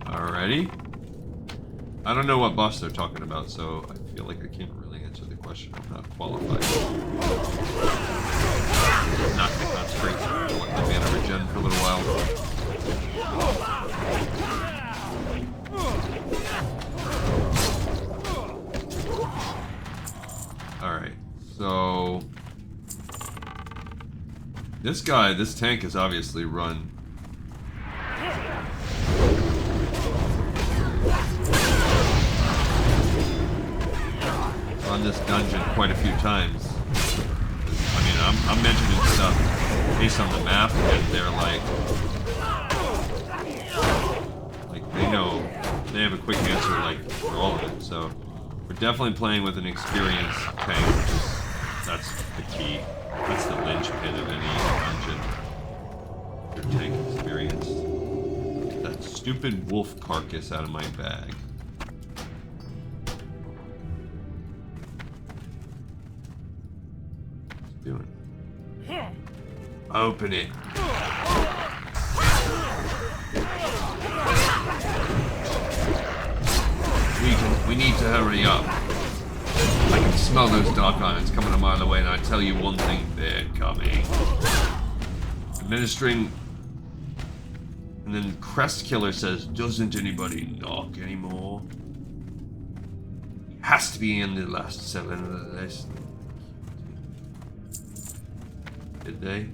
Alrighty. I don't know what boss they're talking about, so I feel like I can't really answer the question. I'm not qualified. Not think that's great. I'll let my mana regen for a little while. Alright, so... This tank is obviously run... on this dungeon quite a few times. I mean, I'm mentioning stuff based on the map, and they're like they know, they have a quick answer like for all of it. So we're definitely playing with an experienced tank, which is, that's the key. That's the linchpin of any dungeon. Your tank experience. Get that stupid wolf carcass out of my bag. Doing? Open it. We need to hurry up. I can smell those dark irons coming a mile away, and I tell you one thing, they're coming. Administering. And then Crest Killer says, doesn't anybody knock anymore? He has to be in the last 7 of the list. Did they?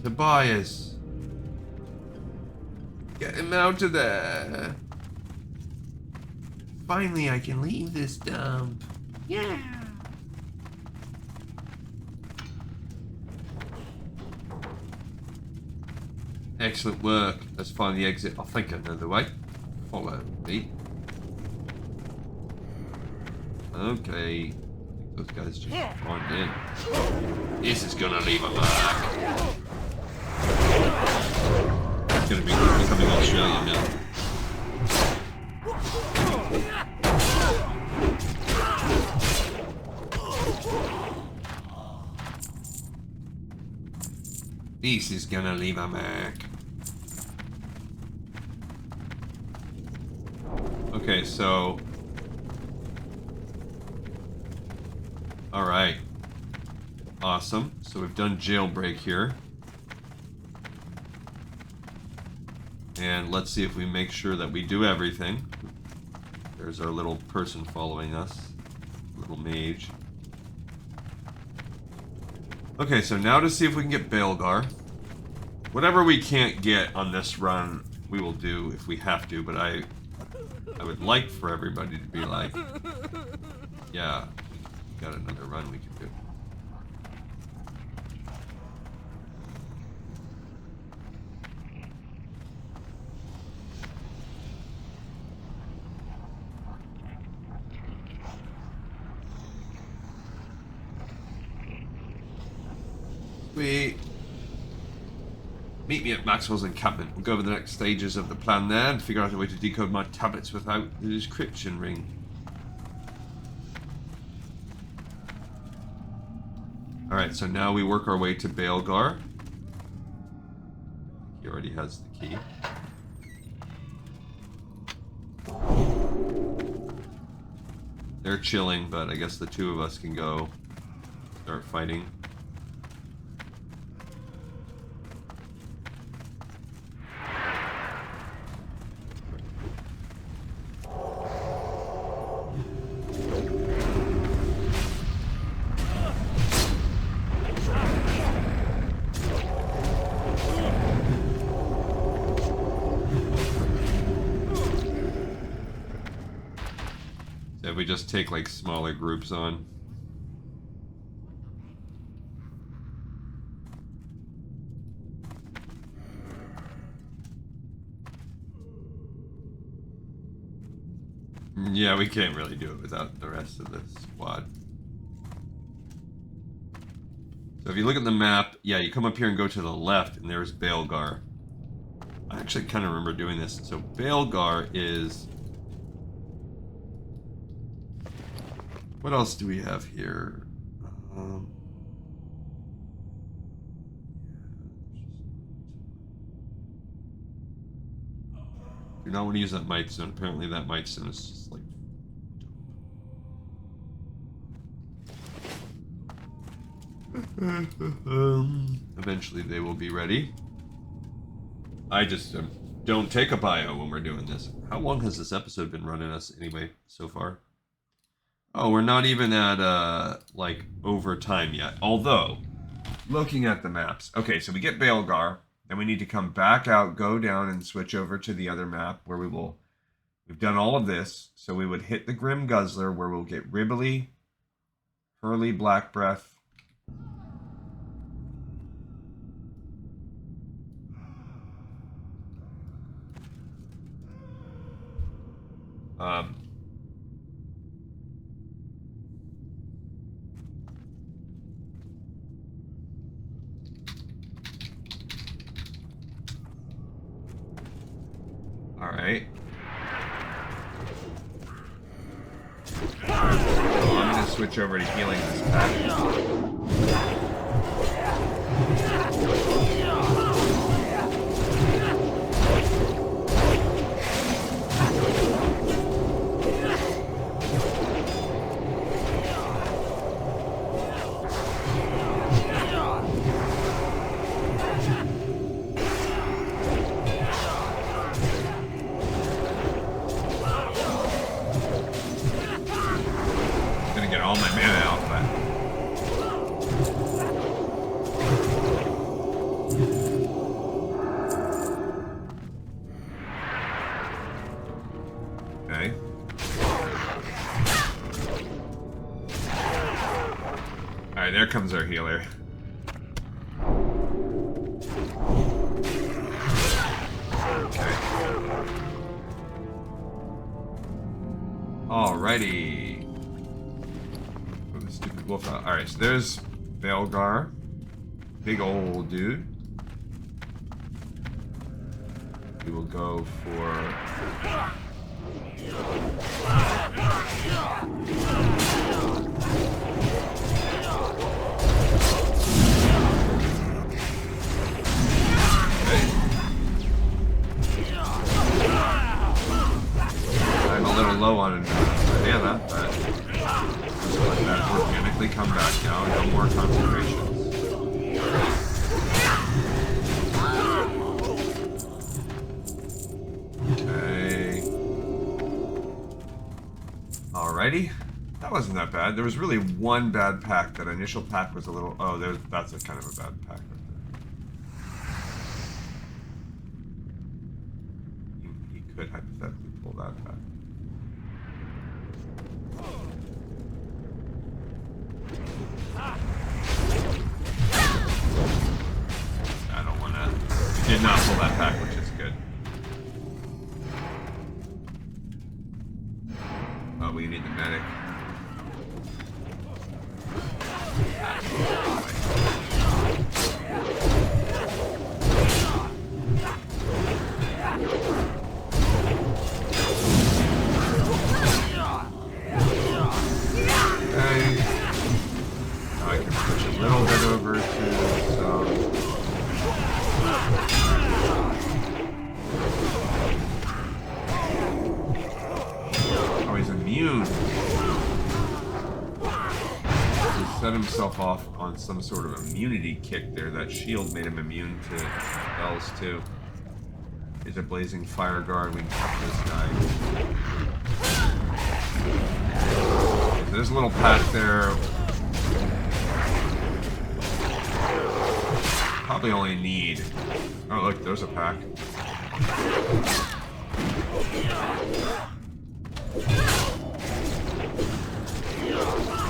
Tobias! Get him out of there! Finally, I can leave this dump. Yeah! Excellent work. Let's find the exit. I'll think another way. Follow me. Okay. Those guys just spawned in. This is gonna leave a mark. It's gonna be becoming Australian now. This is gonna leave a mark. Okay, so... Alright. Awesome. So we've done Jailbreak here. And let's see if we make sure that we do everything. There's our little person following us. Little mage. Okay, so now to see if we can get Baelgar. Whatever we can't get on this run, we will do if we have to, but I would like for everybody to be like, yeah, we got another run we can do. Sweet. Meet me at Maxwell's encampment. We'll go over the next stages of the plan there and figure out a way to decode my tablets without the description ring. Alright, so now we work our way to Baelgar. He already has the key. They're chilling, but I guess the two of us can go start fighting. We just take like smaller groups on. Yeah, we can't really do it without the rest of the squad. So if you look at the map, yeah, you come up here and go to the left, and there's Baelgar. I actually kind of remember doing this. So Baelgar is... What else do we have here? Do not want to use that might stone. Apparently that might stone is just like... Eventually they will be ready. I just don't take a bio when we're doing this. How long has this episode been running us anyway so far? Oh, we're not even at, like, overtime yet. Although, looking at the maps. Okay, so we get Baelgar. Then we need to come back out, go down, and switch over to the other map where we will... We've done all of this. So we would hit the Grim Guzzler where we'll get Ribbly, Hurley, Black Breath. Alright. So I'm going to switch over to healing this pack. There comes our healer. Okay. Alrighty. Oh, the stupid wolf out. Alright, so there's Baelgar. Big old dude. We will go for... low on mana, but just let that organically come back now. No more concentrations. Okay. Alrighty. That wasn't that bad. There was really one bad pack. That initial pack was a little... Oh, that's a kind of a bad pack right there. He could hypothetically pull that pack. I don't want to... Did not pull that pack, which is good. Oh, we need the medic. set himself off on some sort of immunity kick there. That shield made him immune to spells too. He's a blazing fire guard. We can cut this guy. There's a little pack there. Probably only need... Oh, look, there's a pack.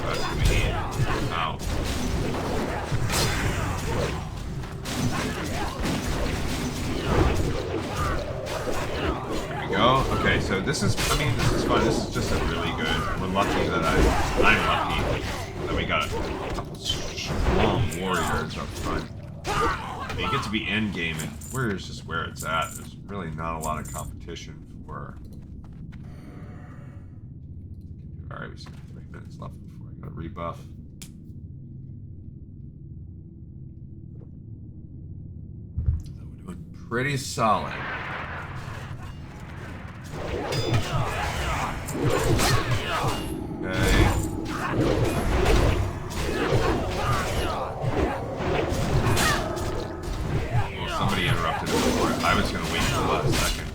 That's what we need. Ow. There we go. Okay, so this is... I mean, this is fun. This is just a really good... We're lucky that I'm lucky that we got a couple strong warriors up front. You get to be end game, and warriors just where it's at. There's really not a lot of competition for... Alright, we still have 3 minutes left before I got a rebuff. So we're doing pretty solid. Okay. Well, somebody interrupted it before. I was going to wait for the last second.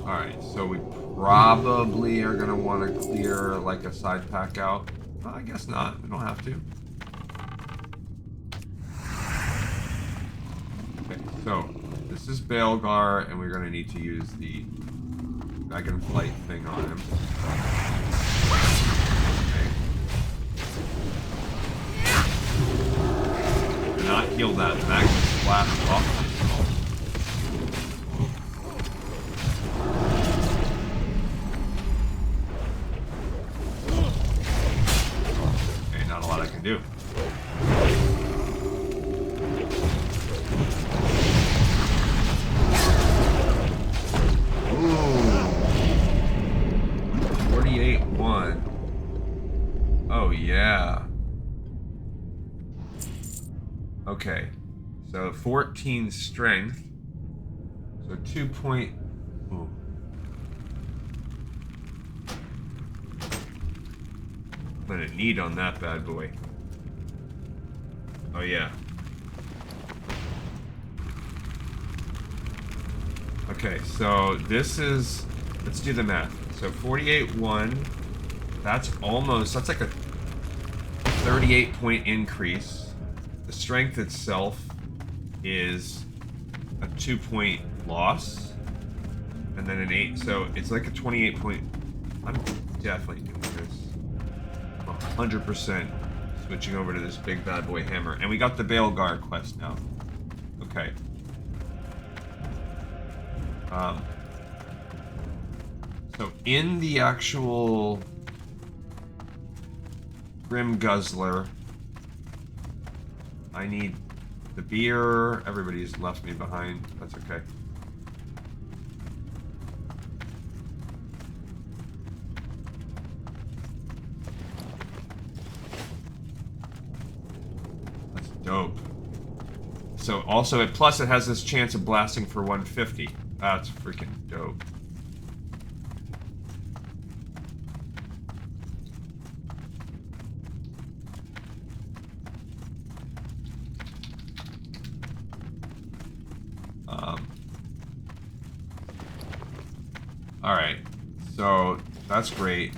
Alright, so we probably are going to want to clear like a side pack out. Well, I guess not. We don't have to. Okay, so this is Baelgar, and we're going to need to use the Dragonflight thing on him. Okay. Do not heal that Magma Splash off. Do. Ooh. 48-1. Oh yeah. Okay. So 14 strength. So 2 point. Ooh. I'm gonna need on that bad boy. Oh yeah. Okay, so this is... Let's do the math. So 48-1. That's almost... That's like a 38-point increase. The strength itself is a 2-point loss. And then an 8. So it's like a 28-point... I'm definitely doing this. 100%. Switching over to this big bad boy hammer. And we got the Baelgar quest now. Okay. So in the actual Grim Guzzler, I need the beer. Everybody's left me behind. That's okay. Dope. So also, plus it has this chance of blasting for 150. That's freaking dope. All right. So that's great.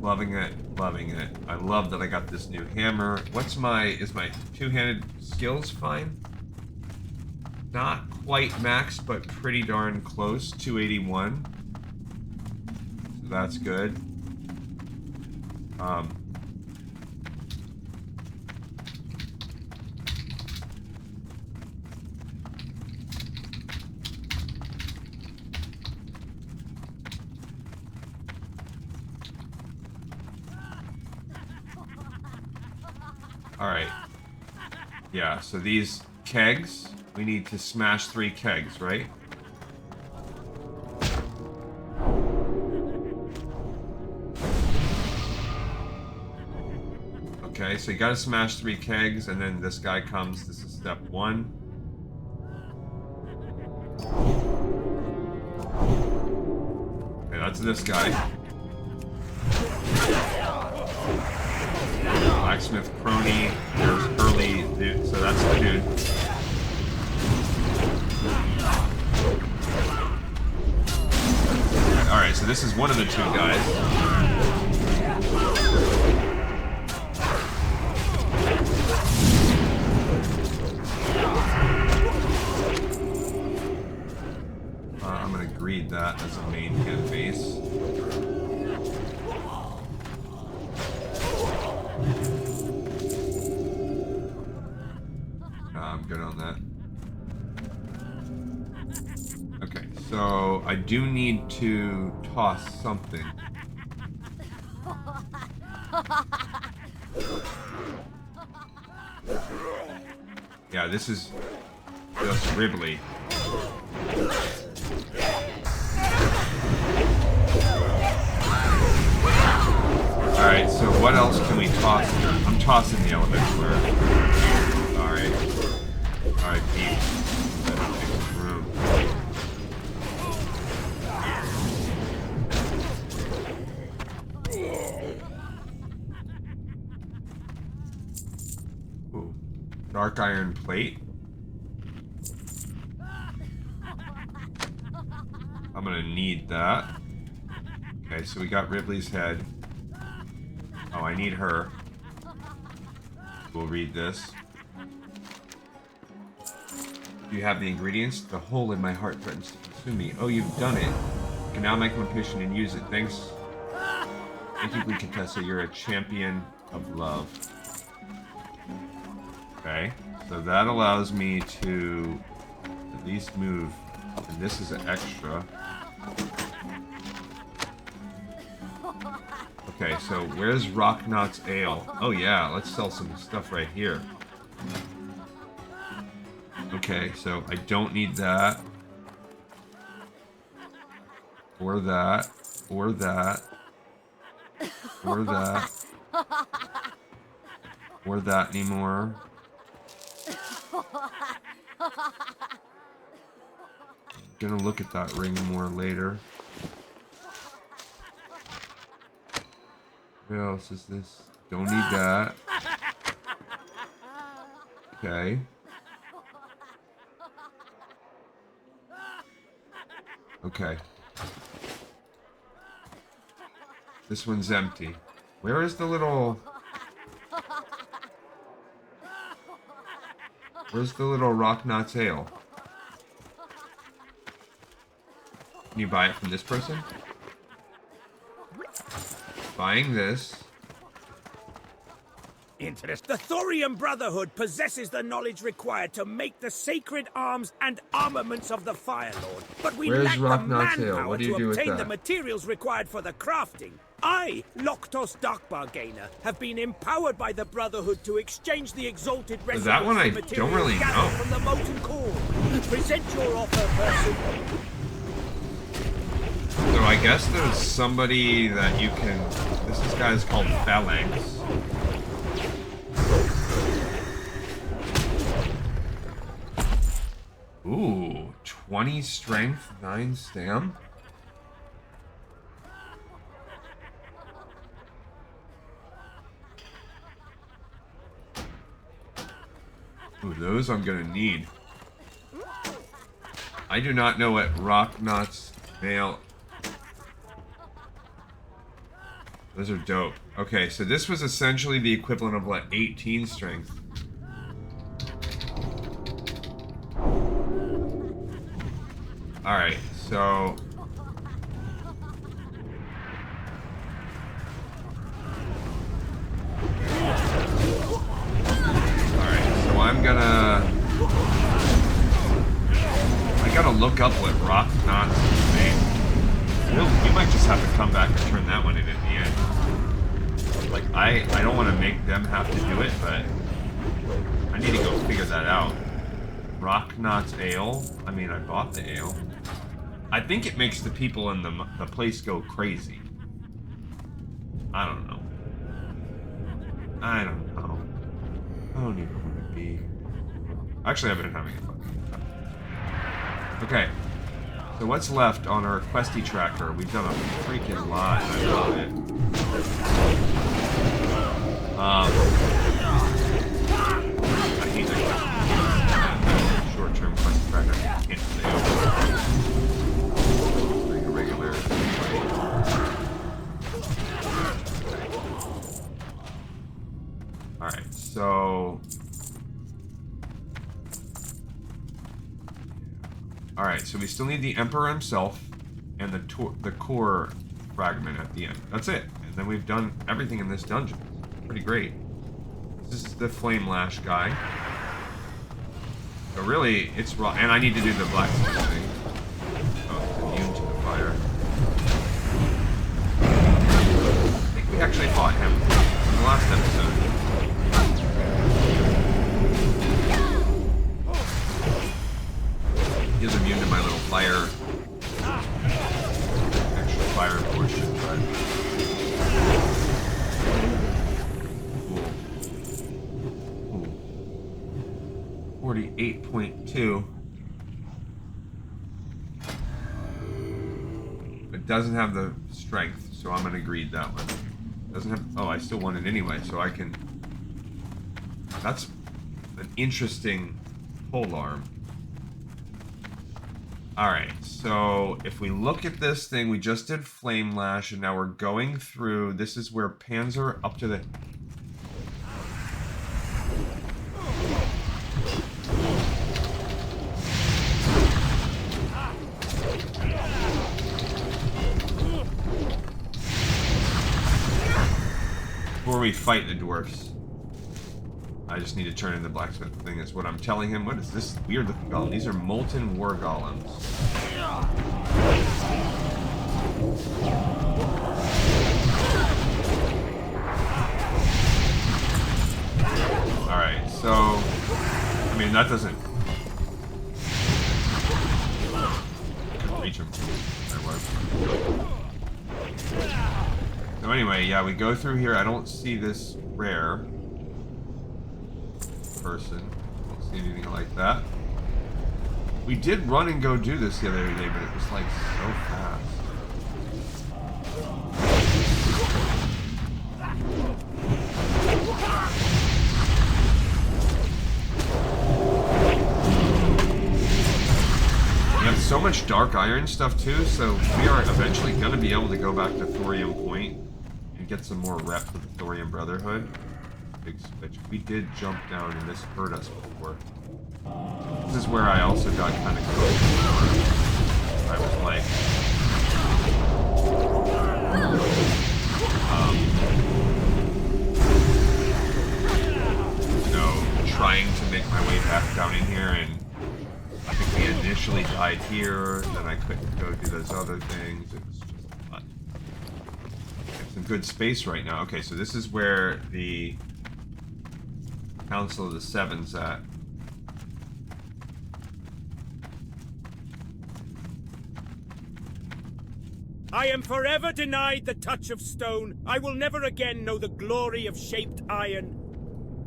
Loving it, loving it. I love that I got this new hammer. Is my two-handed skills fine? Not quite max, but pretty darn close. 281. So that's good. Alright. Yeah, so these kegs, we need to smash 3 kegs, right? Okay, so you gotta smash 3 kegs, and then this guy comes. This is step 1. Okay, that's this guy. Blacksmith crony. There's early dude, so that's the dude. Alright, so this is one of the 2 guys. I'm gonna greed that as a main hit base. I'm good on that. Okay, so I do need to toss something. Yeah, this is just Ribley. Alright, so what else can we toss here? I'm tossing the elemental. Alright. Alright, Pete. Better take some room. Ooh. Dark iron plate. I'm gonna need that. Okay, so we got Ripley's head. Oh, I need her. We'll read this. Do you have the ingredients? The hole in my heart threatens to consume me. Oh, you've done it. You can now make one potion and use it. Thanks. Thank you, Contessa. You're a champion of love. Okay, so that allows me to at least move. And this is an extra. Okay, so where's Rocknot's Ale? Oh yeah, let's sell some stuff right here. Okay, so I don't need that. Or that. Or that. Or that. Or that anymore. Gonna look at that ring more later. What else is this? Don't need that. Okay. Okay. This one's empty. Where is the little... Where's the little Rocknot's Ale? Can you buy it from this person? Buying this. Interest. The Thorium Brotherhood possesses the knowledge required to make the sacred arms and armaments of the Fire Lord, but we Where's lack the Rocknot's Ale? manpower What do you to do with obtain that? the materials required for the crafting. I, Loktos Darkbargainer, have been empowered by the Brotherhood to exchange the exalted recipe That one I for don't materials really gathered know. from the molten core. Present your offer, person. So I guess there's somebody that you can... This guy's called Phalanx. Ooh, 20 strength, 9 stam. Ooh, those I'm gonna need. I do not know what Rocknot's mail. Those are dope. Okay, so this was essentially the equivalent of what, 18 strength. Alright, so... Alright, so I'm gonna... I gotta look up what Rocknot's made. You might just have to come back and turn that one in at the end. Like, I don't want to make them have to do it, but I need to go figure that out. Rocknot's Ale? I mean, I bought the ale. I think it makes the people in the place go crazy. I don't know. I don't know. I don't even want to be. Actually, I've been having a fucking time. Okay. So what's left on our questy tracker? We've done a freaking lot. I love it. I hate the short-term questy tracker. I can't stay over. Like a regular fight. Alright, so... Alright, so we still need the Emperor himself and the core fragment at the end. That's it. And then we've done everything in this dungeon. Pretty great. This is the Flame Lash guy. So really, it's raw. And I need to do the blacksmith thing. Oh, it's immune to the fire. I think we actually fought him in the last episode. He's immune to my little fire. Actual fire portion, but. Cool. Ooh. 48.2. It doesn't have the strength, so I'm gonna greed that one. Doesn't have. Oh, I still want it anyway, so I can. That's an interesting pole arm. Alright, so if we look at this thing, we just did Flame Lash, and now we're going through. This is where Panzer up to the... Before we fight the dwarfs. I just need to turn in the blacksmith thing, is what I'm telling him. What is this weird looking golem? These are molten war golems. Alright, so... I mean, that doesn't... I couldn't reach him. There was. So anyway, yeah, we go through here. I don't see this rare person. Don't see anything like that. We did run and go do this the other day, but it was like so fast. We have so much dark iron stuff too, so we are eventually going to be able to go back to Thorium Point and get some more rep with the Thorium Brotherhood. Big switch. We did jump down and this hurt us before. This is where I also got kind of close. I was like, you know, trying to make my way back down in here, and I think we initially died here, then I couldn't go do those other things. It was just a lot. It's some good space right now. Okay, so this is where the Council of the Seven's at. I am forever denied the touch of stone. I will never again know the glory of shaped iron.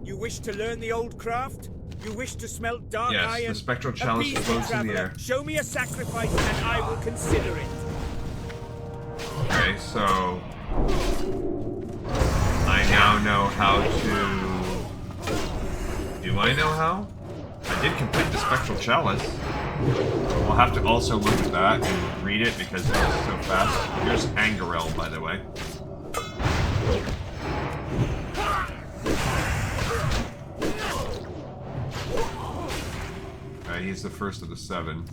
You wish to learn the old craft? You wish to smelt dark iron? Yes, the spectral chalice floats in the air. Show me a sacrifice and I will consider it. Okay, so I now know how to... Do I know how? I did complete the spectral chalice. We'll have to also look at that and read it because it's so fast. Here's Angarel, by the way. Okay, he's the first of the 7.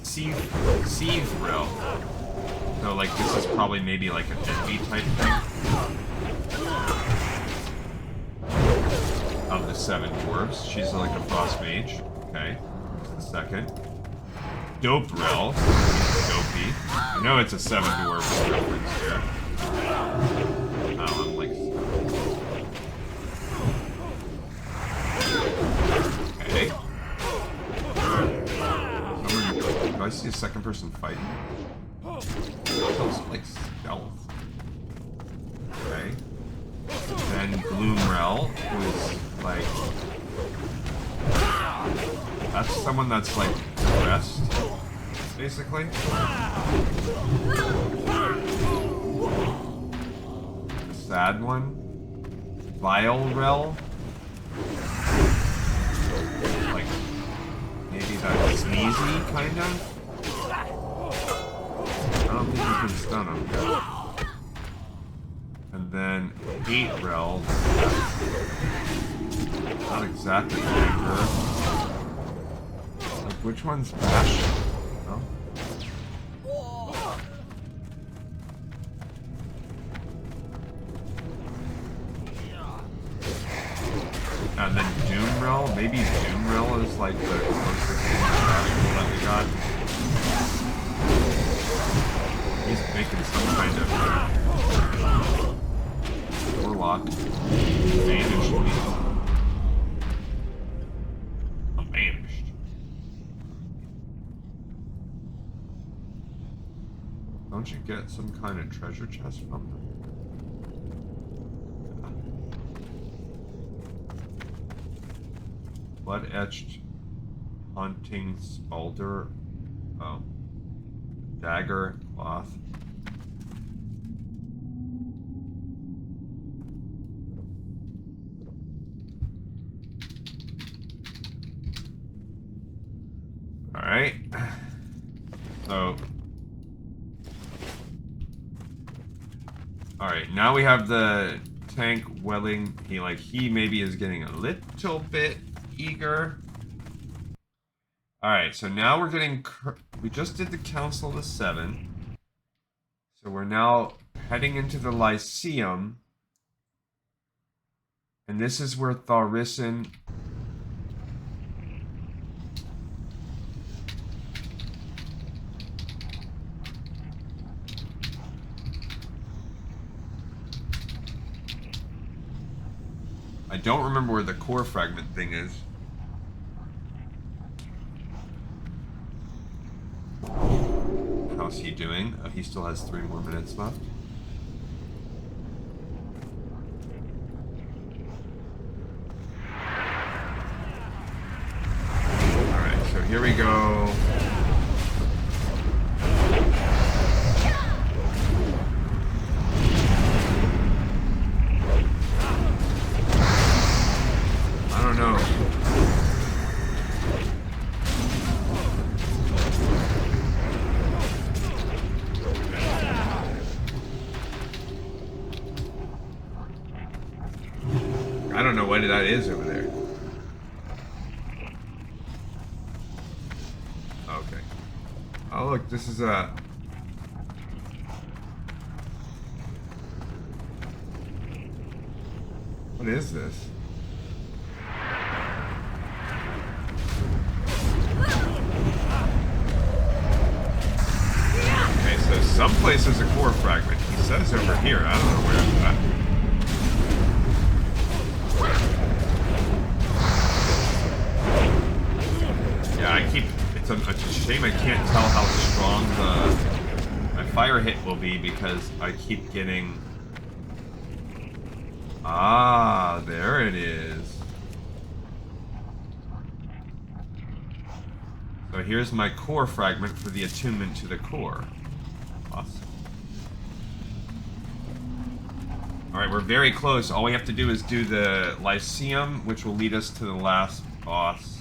Seethrel. So, like, this is probably maybe like an enemy type thing. Of the 7 dwarves. She's like a frost mage. Okay. The second. Doperel. Dopey. You know it's a 7 dwarf reference here. Oh, I'm like... Okay. Do I see a second person fighting? It's also like stealth. Okay. Gloomrel, who's like... That's someone that's like depressed, basically. The sad one. Vilerel. Like, maybe that's sneezy, kind of. I don't think you can stun him. And then Haterel. Not exactly anger. Like, which one's Bastion? No? And then Doomrel? Maybe Doomrel is like the closest thing to Bastion that we got. He's making some kind of warlock. Banished me. I'm banished. Don't you get some kind of treasure chest from them? Blood-etched haunting spalder. Oh. Dagger cloth. Alright. So. Alright, now we have the tank welling. He maybe is getting a little bit eager. Alright, so now we're getting... We just did the Council of the Seven. So we're now heading into the Lyceum. And this is where Thaurissan... I don't remember where the core fragment thing is. How's he doing? Oh, he still has 3 more minutes left. Alright, so here we go. I don't know. I don't know what that is over there. Okay. Oh look, this is a... What is this? Okay, so someplace there's a core fragment. He says over here. I don't know where it's at. It's a shame I can't tell how strong my fire hit will be because I keep getting... Ah, there it is. So here's my core fragment for the attunement to the core. Awesome. Alright, we're very close. All we have to do is do the Lyceum, which will lead us to the last boss.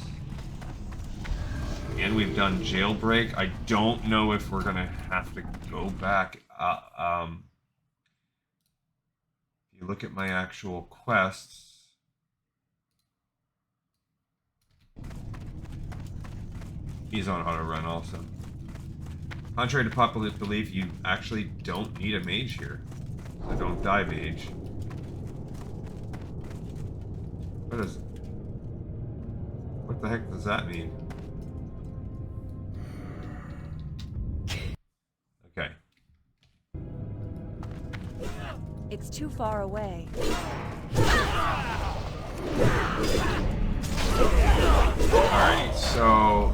And we've done Jailbreak. I don't know if we're gonna have to go back. If you look at my actual quests, he's on auto run also. Contrary to popular belief, you actually don't need a mage here. So don't die, mage. What the heck does that mean? Okay. It's too far away. Alright, so...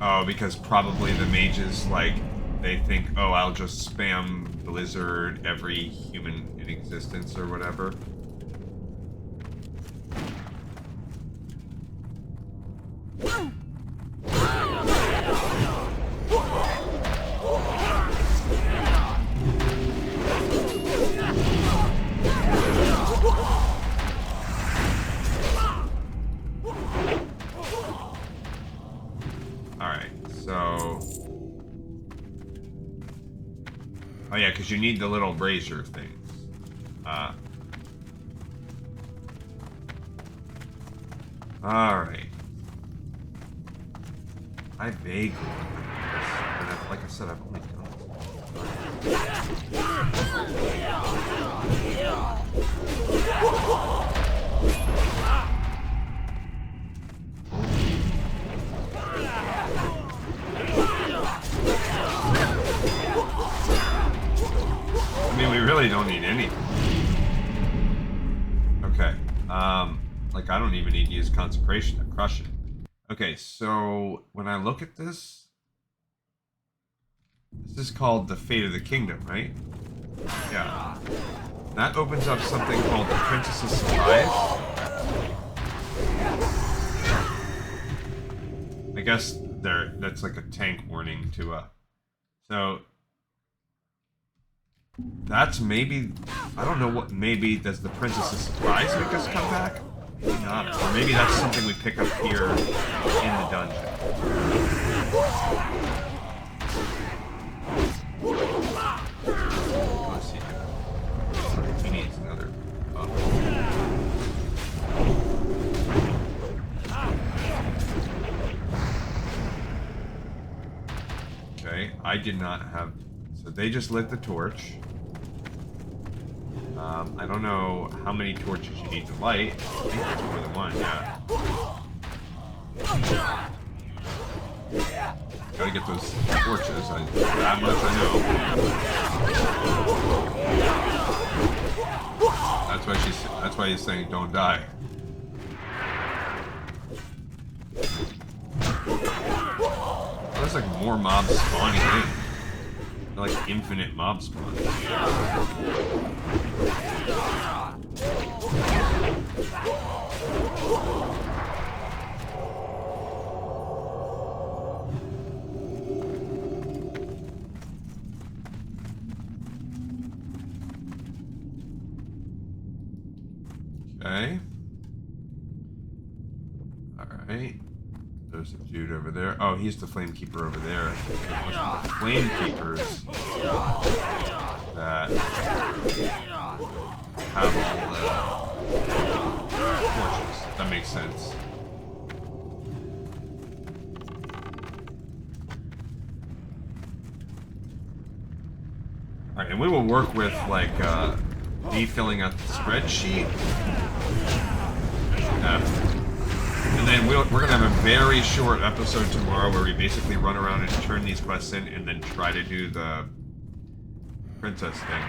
Oh, because probably the mages, like, they think, oh, I'll just spam Blizzard every human in existence or whatever. Oh yeah, because you need the little brazier things. Alright. I vaguely remember this, but like I said, I've only done I mean, we really don't need anything. Okay. Like, I don't even need to use Consecration to crush it. Okay, so when I look at this, this is called the Fate of the Kingdom, right? Yeah. That opens up something called the Princess's Surprise. I guess that's like a tank warning to so that's maybe, I don't know what, maybe does the Princess's Surprise make us come back? Maybe not. Or maybe that's something we pick up here in the dungeon. Let's see here. He needs another Okay, I did not have, so they just lit the torch. I don't know how many torches you need to light. I think there's more than one, yeah. Gotta get those torches, that much I know. That's why he's saying don't die. Oh, there's like more mobs spawning in. They're like infinite mob spawns. Okay. Alright. There's a dude over there. Oh, he's the flame keeper over there. The flame keepers that have all the torches. That makes sense. Alright, and we will work with, like, me filling out the spreadsheet. And then we're going to have a very short episode tomorrow where we basically run around and turn these quests in and then try to do the princess thing.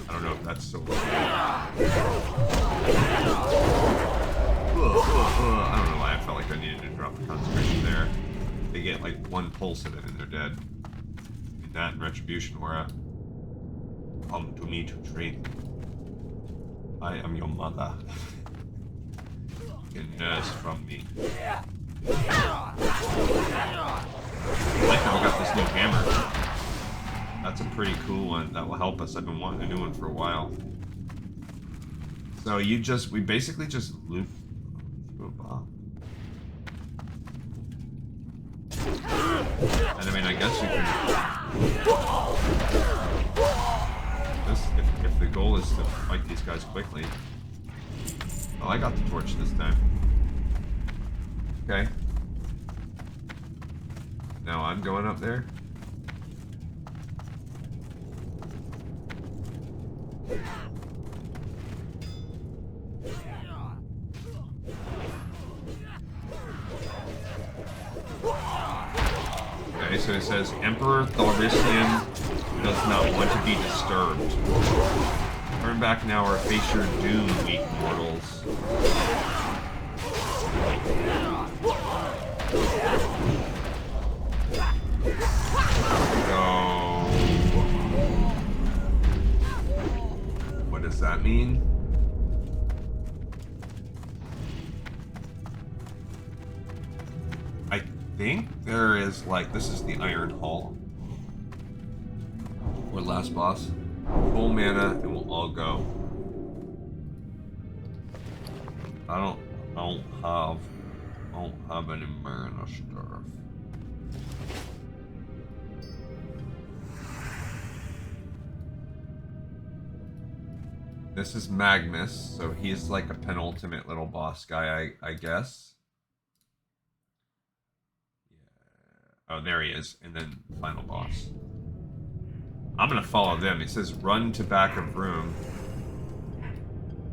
I don't know if that's so I don't know why I felt like I needed to drop the concentration there. They get like one pulse of it and they're dead. In that and Retribution were come to me to trade. I am your mother. You can nurse from me. I like how we got this new hammer. That's a pretty cool one. That will help us. I've been wanting a new one for a while. So we basically just loop through a bomb. And I mean, I guess you can... If the goal is to fight these guys quickly. Oh, I got the torch this time. Okay. Now I'm going up there. Okay, so it says Emperor Thorician does not want to be disturbed. Turn back now or face your doom, weak mortals. What does that mean? I think there is, like, this is the Iron Hall. Or last boss. Full mana, and we'll all go. I don't have any mana stuff. This is Magnus, so he's like a penultimate little boss guy, I guess. Yeah. Oh, there he is, and then final boss. I'm gonna follow them. It says run to back of room.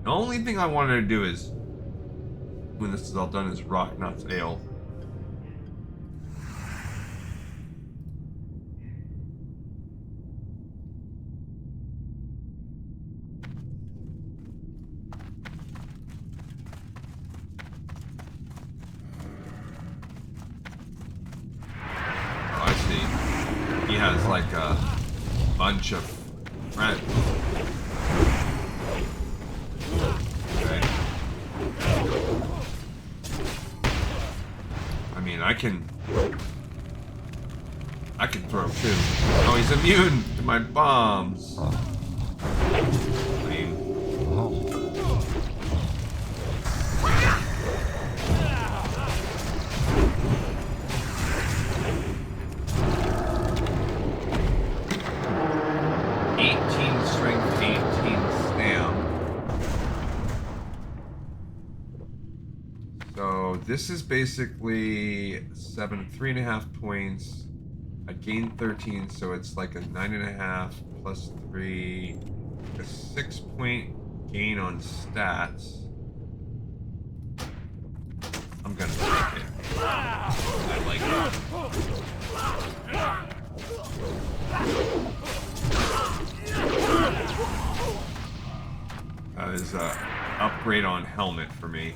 The only thing I wanted to do is, when this is all done, is Rock Knott's Ale. Oh, I see. He has like a bunch of friends. Okay. I mean, I can throw too. Oh, he's immune to my bombs. Lame. 18 strength, 18 stam. So this is basically 3.5 points. I gained 13, so it's like a 9.5 plus 3, a 6-point gain on stats. I'm gonna take it. I like it. That is an upgrade on helmet for me.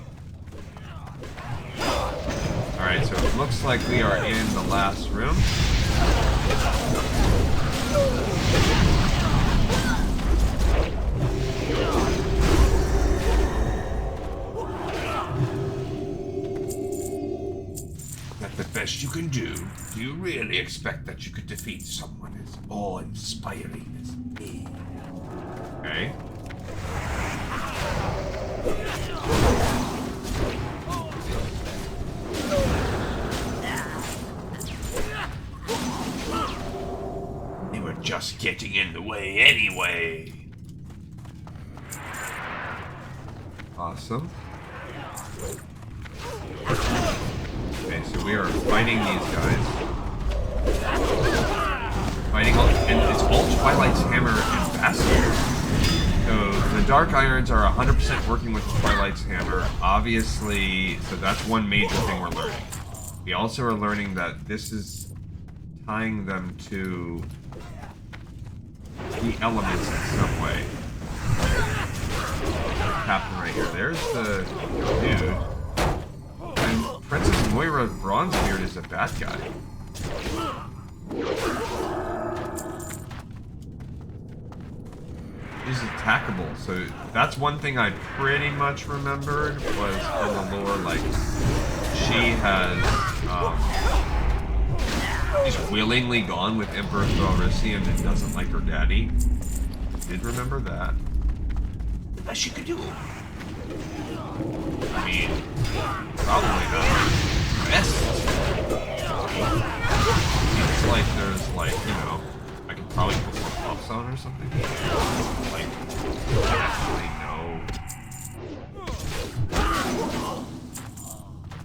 Alright, so it looks like we are in the last room. That's the best you can do. Do you really expect that you could defeat someone as awe-inspiring as me? Okay. They were just getting in the way anyway. Awesome. Okay, so we are fighting these guys. Fighting all, and it's all Twilight's Hammer and Bastion. So the Dark Irons are 100% working with Twilight's Hammer. Obviously, so that's one major thing we're learning. We also are learning that this is tying them to the elements in some way. Captain right here. There's the dude. And Princess Moira Bronzebeard is a bad guy. She's attackable, so that's one thing I pretty much remembered was from the lore, like, she has, she's willingly gone with Emperor Thralrisian and doesn't like her daddy. Did remember that. The best you could do. I mean, probably not best. It's like there's, like, you know, I could probably put more buffs on or something. Like, actually, no.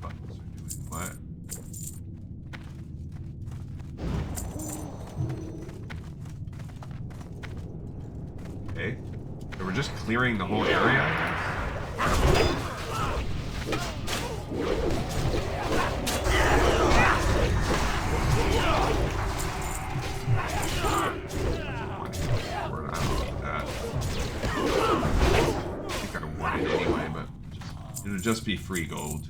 Buttons are doing what? Okay. So we're just clearing the whole area, I guess. Anyway, but it'll just be free gold.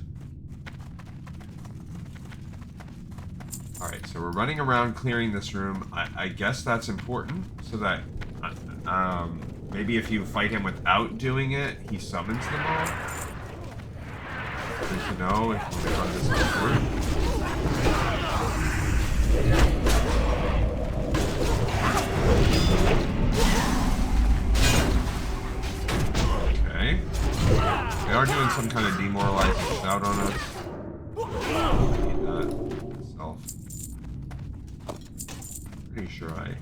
Alright, so we're running around clearing this room. I guess that's important so that Maybe if you fight him without doing it, he summons them all. Good to know if we run this through. Okay. They are doing some kind of demoralizing shout on us. Need that myself. Pretty sure I...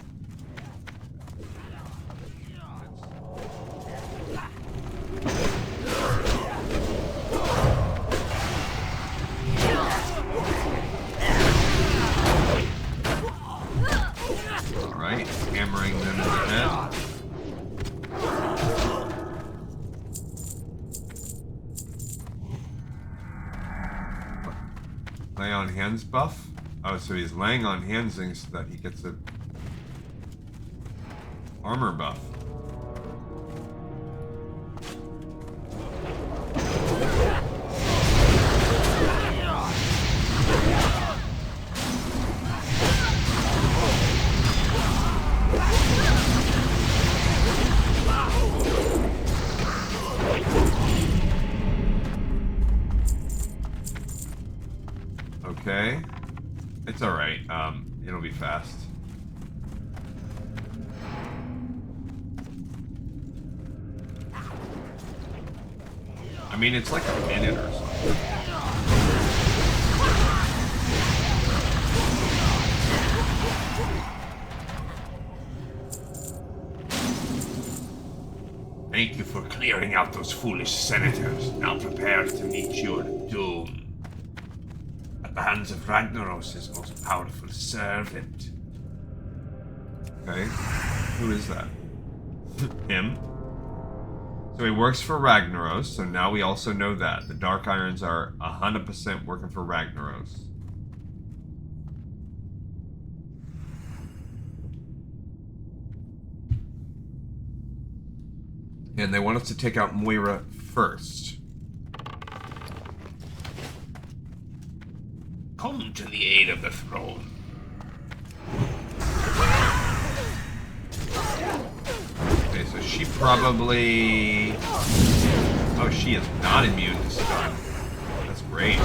Alright, hammering them in the head. Lay on hands buff? Oh, so he's laying on hands so that he gets a armor buff. Okay. It's alright. It'll be fast. I mean, it's like a minute or something. Thank you for clearing out those foolish senators. Now prepare to meet your doom. At the hands of Ragnaros, his most powerful servant. Okay. Who is that? Him? So he works for Ragnaros, so now we also know that. The Dark Irons are 100% working for Ragnaros. And they want us to take out Moira first. Come to the aid of the throne. Okay, so she probably... Oh, she is not immune to stun. That's great.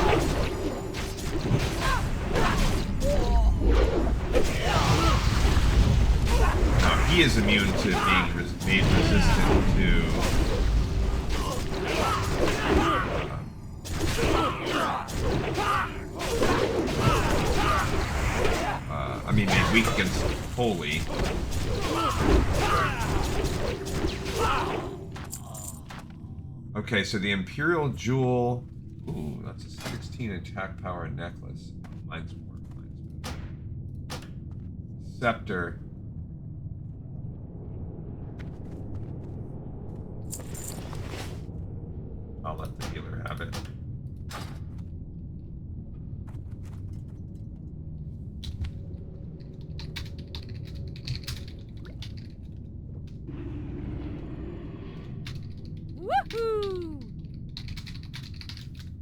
Now, he is immune to being made resistant to... I mean, made weak against Holy. Okay, so the Imperial Jewel... Ooh, that's a 16 attack power necklace. Oh, mine's more. Mine's better. Scepter. I'll let the healer have it.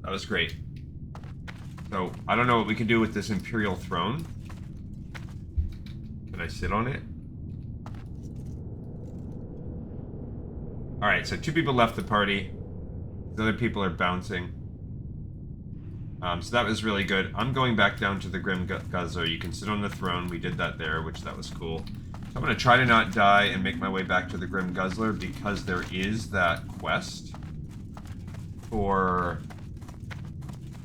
That was great. So, I don't know what we can do with this Imperial Throne. Can I sit on it? Alright, so 2 people left the party. The other people are bouncing. So that was really good. I'm going back down to the Grim Guzzler. You can sit on the throne. We did that there, which that was cool. So I'm going to try to not die and make my way back to the Grim Guzzler because there is that quest for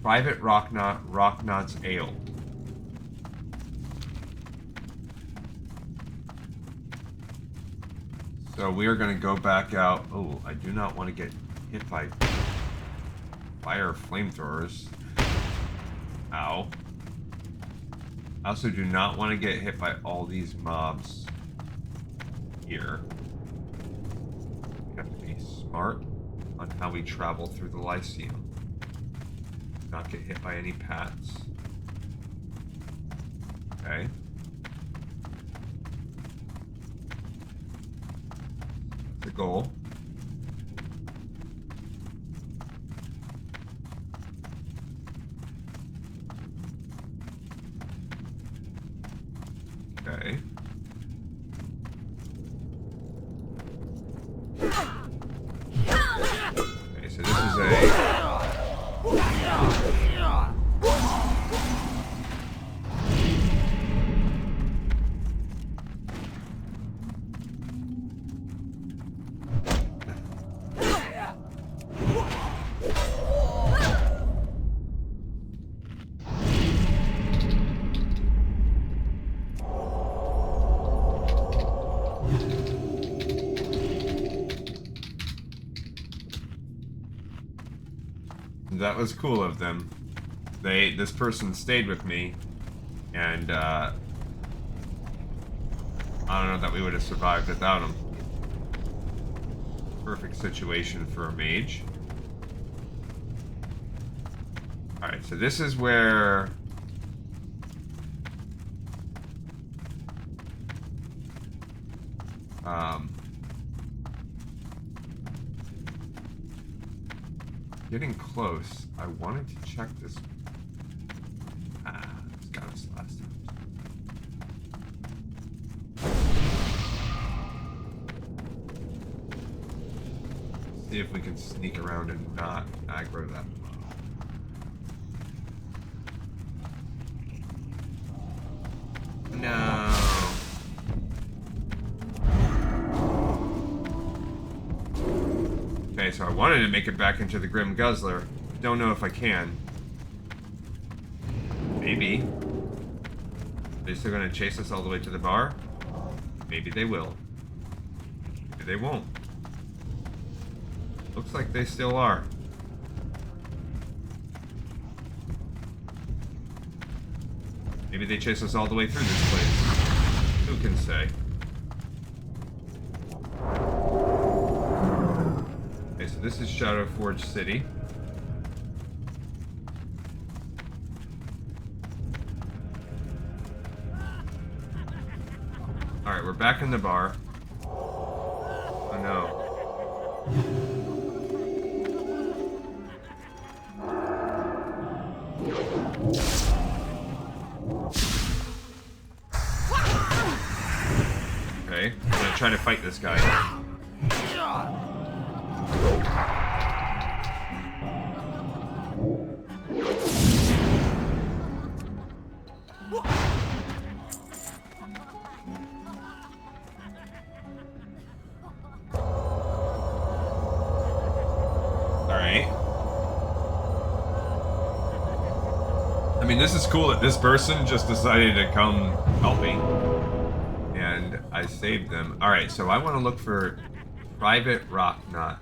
Private Rocknot's Ale. So we are going to go back out. Oh, I do not want to get hit by fire flamethrowers. Ow. I also do not want to get hit by all these mobs here. We have to be smart on how we travel through the Lyceum. Not get hit by any pats. Okay. That's the goal. Okay. That was cool of them. This person stayed with me, and I don't know that we would have survived without him. Perfect situation for a mage. Alright, so this is where... getting close. I wanted to check this. It's got us last time. See if we can sneak around and not aggro that mob. No. Okay, so I wanted to make it back into the Grim Guzzler. Don't know if I can. Maybe. Are they still gonna chase us all the way to the bar? Maybe they will. Maybe they won't. Looks like they still are. Maybe they chase us all the way through this place. Who can say? Okay, so this is Shadowforge City. Alright, we're back in the bar. Oh no. Okay, I'm gonna try to fight this guy. Alright. I mean, this is cool that this person just decided to come help me. And I saved them. Alright, so I want to look for Private Rock Knot.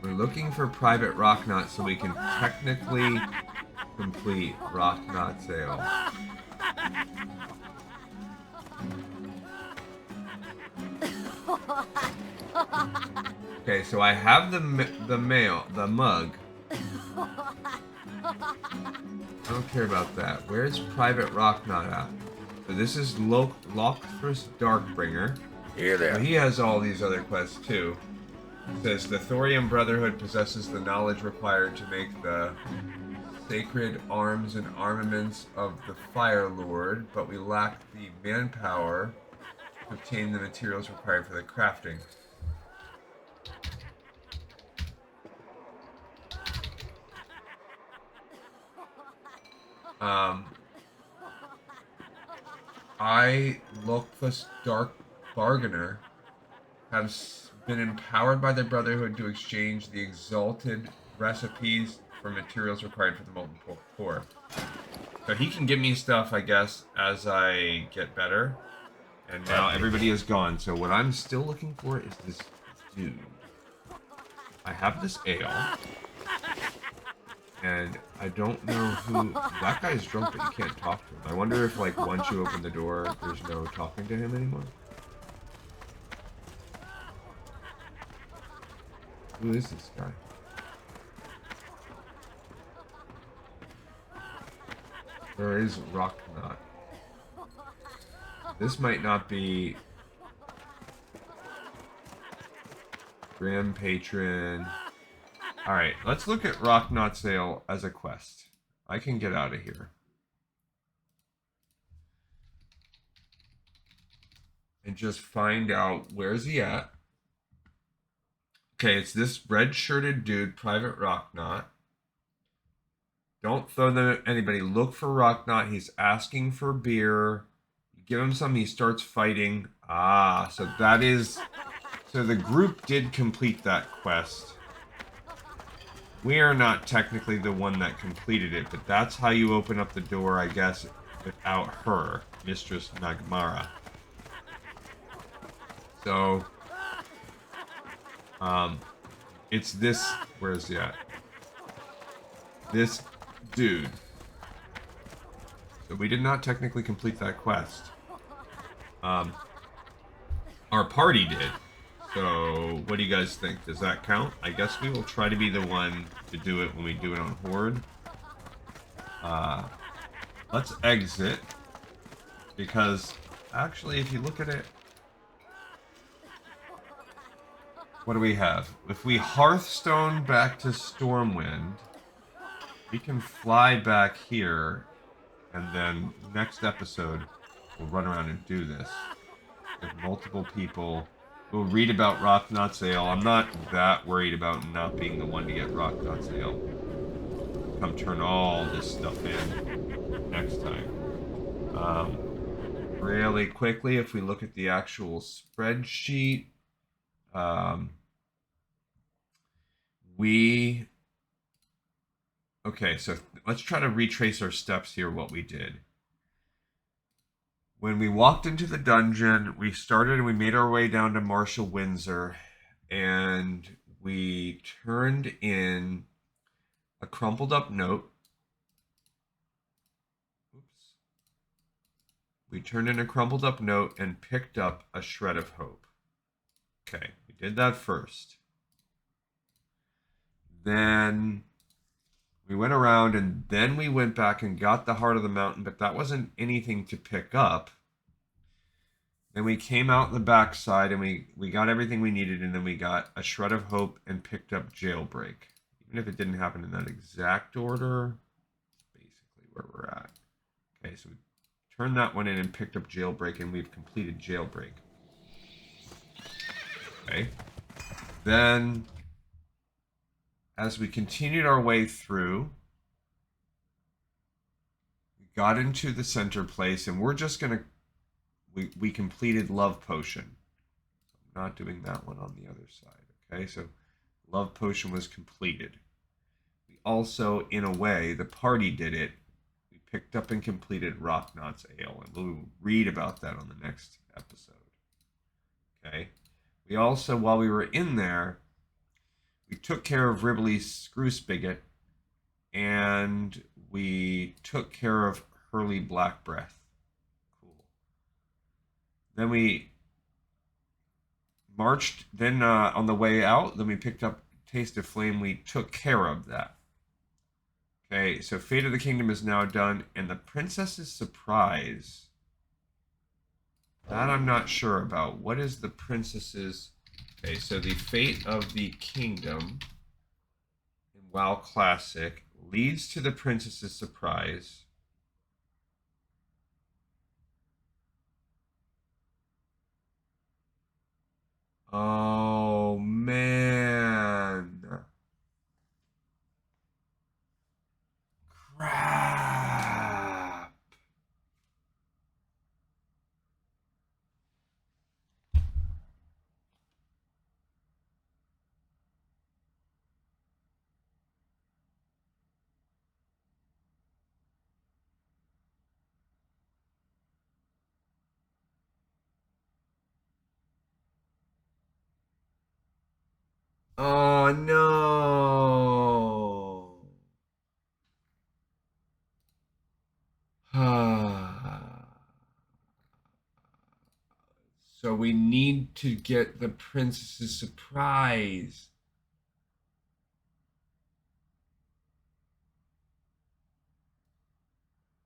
We're looking for Private Rock Knot so we can technically complete Rock Knot Sale. Okay, so I have the mug. I don't care about that. Where's Private Rock Knot at? So this is Lockfrist Darkbringer. Here there. So he has all these other quests too. It says the Thorium Brotherhood possesses the knowledge required to make the sacred arms and armaments of the Fire Lord, but we lack the manpower to obtain the materials required for the crafting. I, Lockfrist Dark Bargainer, have been empowered by the Brotherhood to exchange the exalted recipes for materials required for the molten core. So he can give me stuff, I guess, as I get better. And now everybody is gone. So what I'm still looking for is this dude. I have this ale. And I don't know who... That guy's drunk, but you can't talk to him. I wonder if, like, once you open the door, there's no talking to him anymore. Who is this guy? Where is Rock Knot? This might not be... Grand Patron... Alright, let's look at Rock Knot Sale as a quest. I can get out of here. And just find out where's he at. Okay, it's this red-shirted dude, Private Rock Knot. Don't throw them at anybody. Look for Rock Knot. He's asking for beer. You give him some, he starts fighting. Ah, so that is... So the group did complete that quest. We are not technically the one that completed it, but that's how you open up the door, I guess, without her, Mistress Nagmara. So, It's this. Where is he at? This dude. So we did not technically complete that quest. Our party did. So what do you guys think? Does that count? I guess we will try to be the one to do it when we do it on Horde. Let's exit. Because actually, if you look at it, what do we have? If we Hearthstone back to Stormwind, we can fly back here, and then next episode, we'll run around and do this. With multiple people. We'll read about Rocknot's Ale. I'm not that worried about not being the one to get Rocknot's Ale. Come turn all this stuff in next time. Really quickly, if we look at the actual spreadsheet, okay, so let's try to retrace our steps here, what we did. When we walked into the dungeon, we started and we made our way down to Marshall Windsor, and we turned in a crumpled up note. Oops. We turned in a crumpled up note and picked up a shred of hope. Okay, we did that first. Then we went around and then we went back and got the heart of the mountain, but that wasn't anything to pick up. Then we came out the backside and we got everything we needed, and then we got a shred of hope and picked up Jailbreak. Even if it didn't happen in that exact order, basically where we're at. Okay, so we turned that one in and picked up Jailbreak, and we've completed Jailbreak. Okay. Then, as we continued our way through, we got into the center place, and we're just going to... We completed Love Potion. I'm not doing that one on the other side. Okay, so Love Potion was completed. We also, in a way, the party did it. We picked up and completed Rocknot's Ale, and we'll read about that on the next episode. Okay. We also, while we were in there, we took care of Ribley's Screw Spigot, and we took care of Hurley Black Breath. Cool. Then we marched, then on the way out, then we picked up Taste of Flame. We took care of that. Okay, so Fate of the Kingdom is now done, and the Princess's Surprise. That I'm not sure about. What is the Princess's... Okay, so the Fate of the Kingdom in WoW Classic leads to the Princess's Surprise. Oh, man. Crap. Oh, no. So we need to get the Princess's Surprise.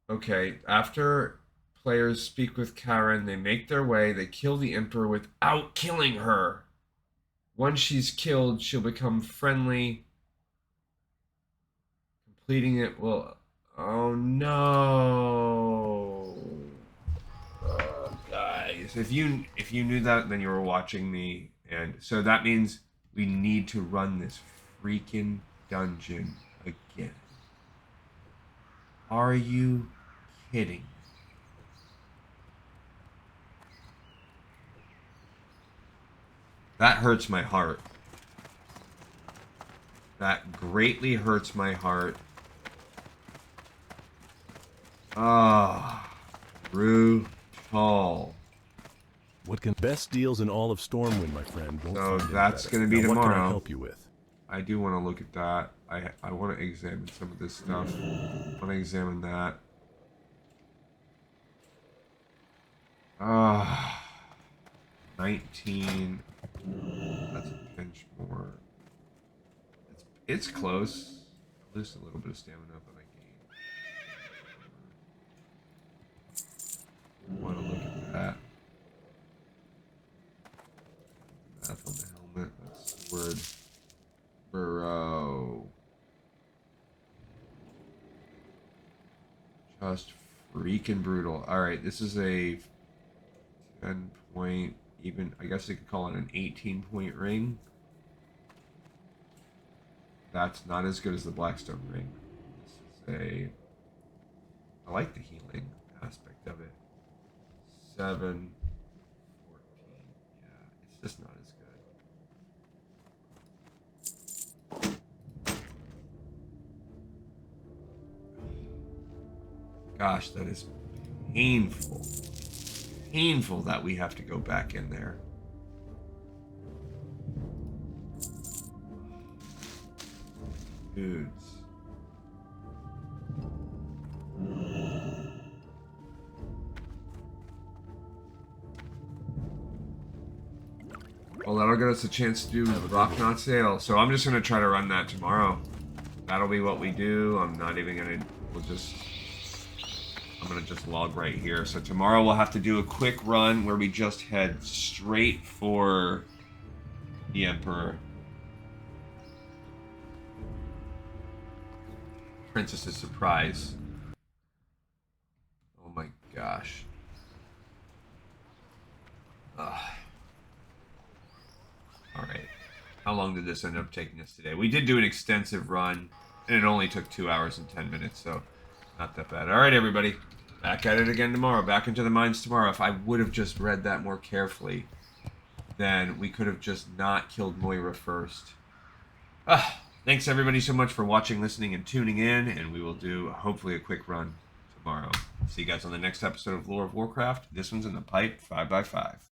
Okay, after players speak with Karen, they make their way, they kill the Emperor without killing her. Once she's killed, she'll become friendly. Completing it will... Oh, no. Oh, guys. If you knew that, then you were watching me. And so that means we need to run this freaking dungeon again. Are you kidding? That hurts my heart. That greatly hurts my heart. Ah, brutal. What can best deals in all of Stormwind, my friend? Won't So find any that's better. going to be Now, tomorrow. What can I help you with? I do want to look at that. I want to examine some of this stuff. I want to examine that. 19. That's a pinch more. It's close. I lose a little bit of stamina, but I gain. Want to look at that. That's on the helmet. That's sword. Burrow. Just freaking brutal. Alright, this is a 10 point, even, I guess you could call it an 18 point ring. That's not as good as the Blackstone ring. This is I like the healing aspect of it. 7, 14. Yeah, it's just not as good. Gosh, that is painful. Painful that we have to go back in there. Dudes. Well, that'll get us a chance to do Rock Not Sail. So I'm just going to try to run that tomorrow. That'll be what we do. I'm not even going to... I'm going to just log right here. So tomorrow we'll have to do a quick run where we just head straight for the Emperor. Princess's Surprise. Oh my gosh. Alright. How long did this end up taking us today? We did do an extensive run, and it only took 2 hours and 10 minutes, so not that bad. Alright, everybody. Back at it again tomorrow. Back into the mines tomorrow. If I would have just read that more carefully, then we could have just not killed Moira first. Thanks everybody so much for watching, listening, and tuning in, and we will do hopefully a quick run tomorrow. See you guys on the next episode of Lore of Warcraft. This one's in the pipe, 5x5.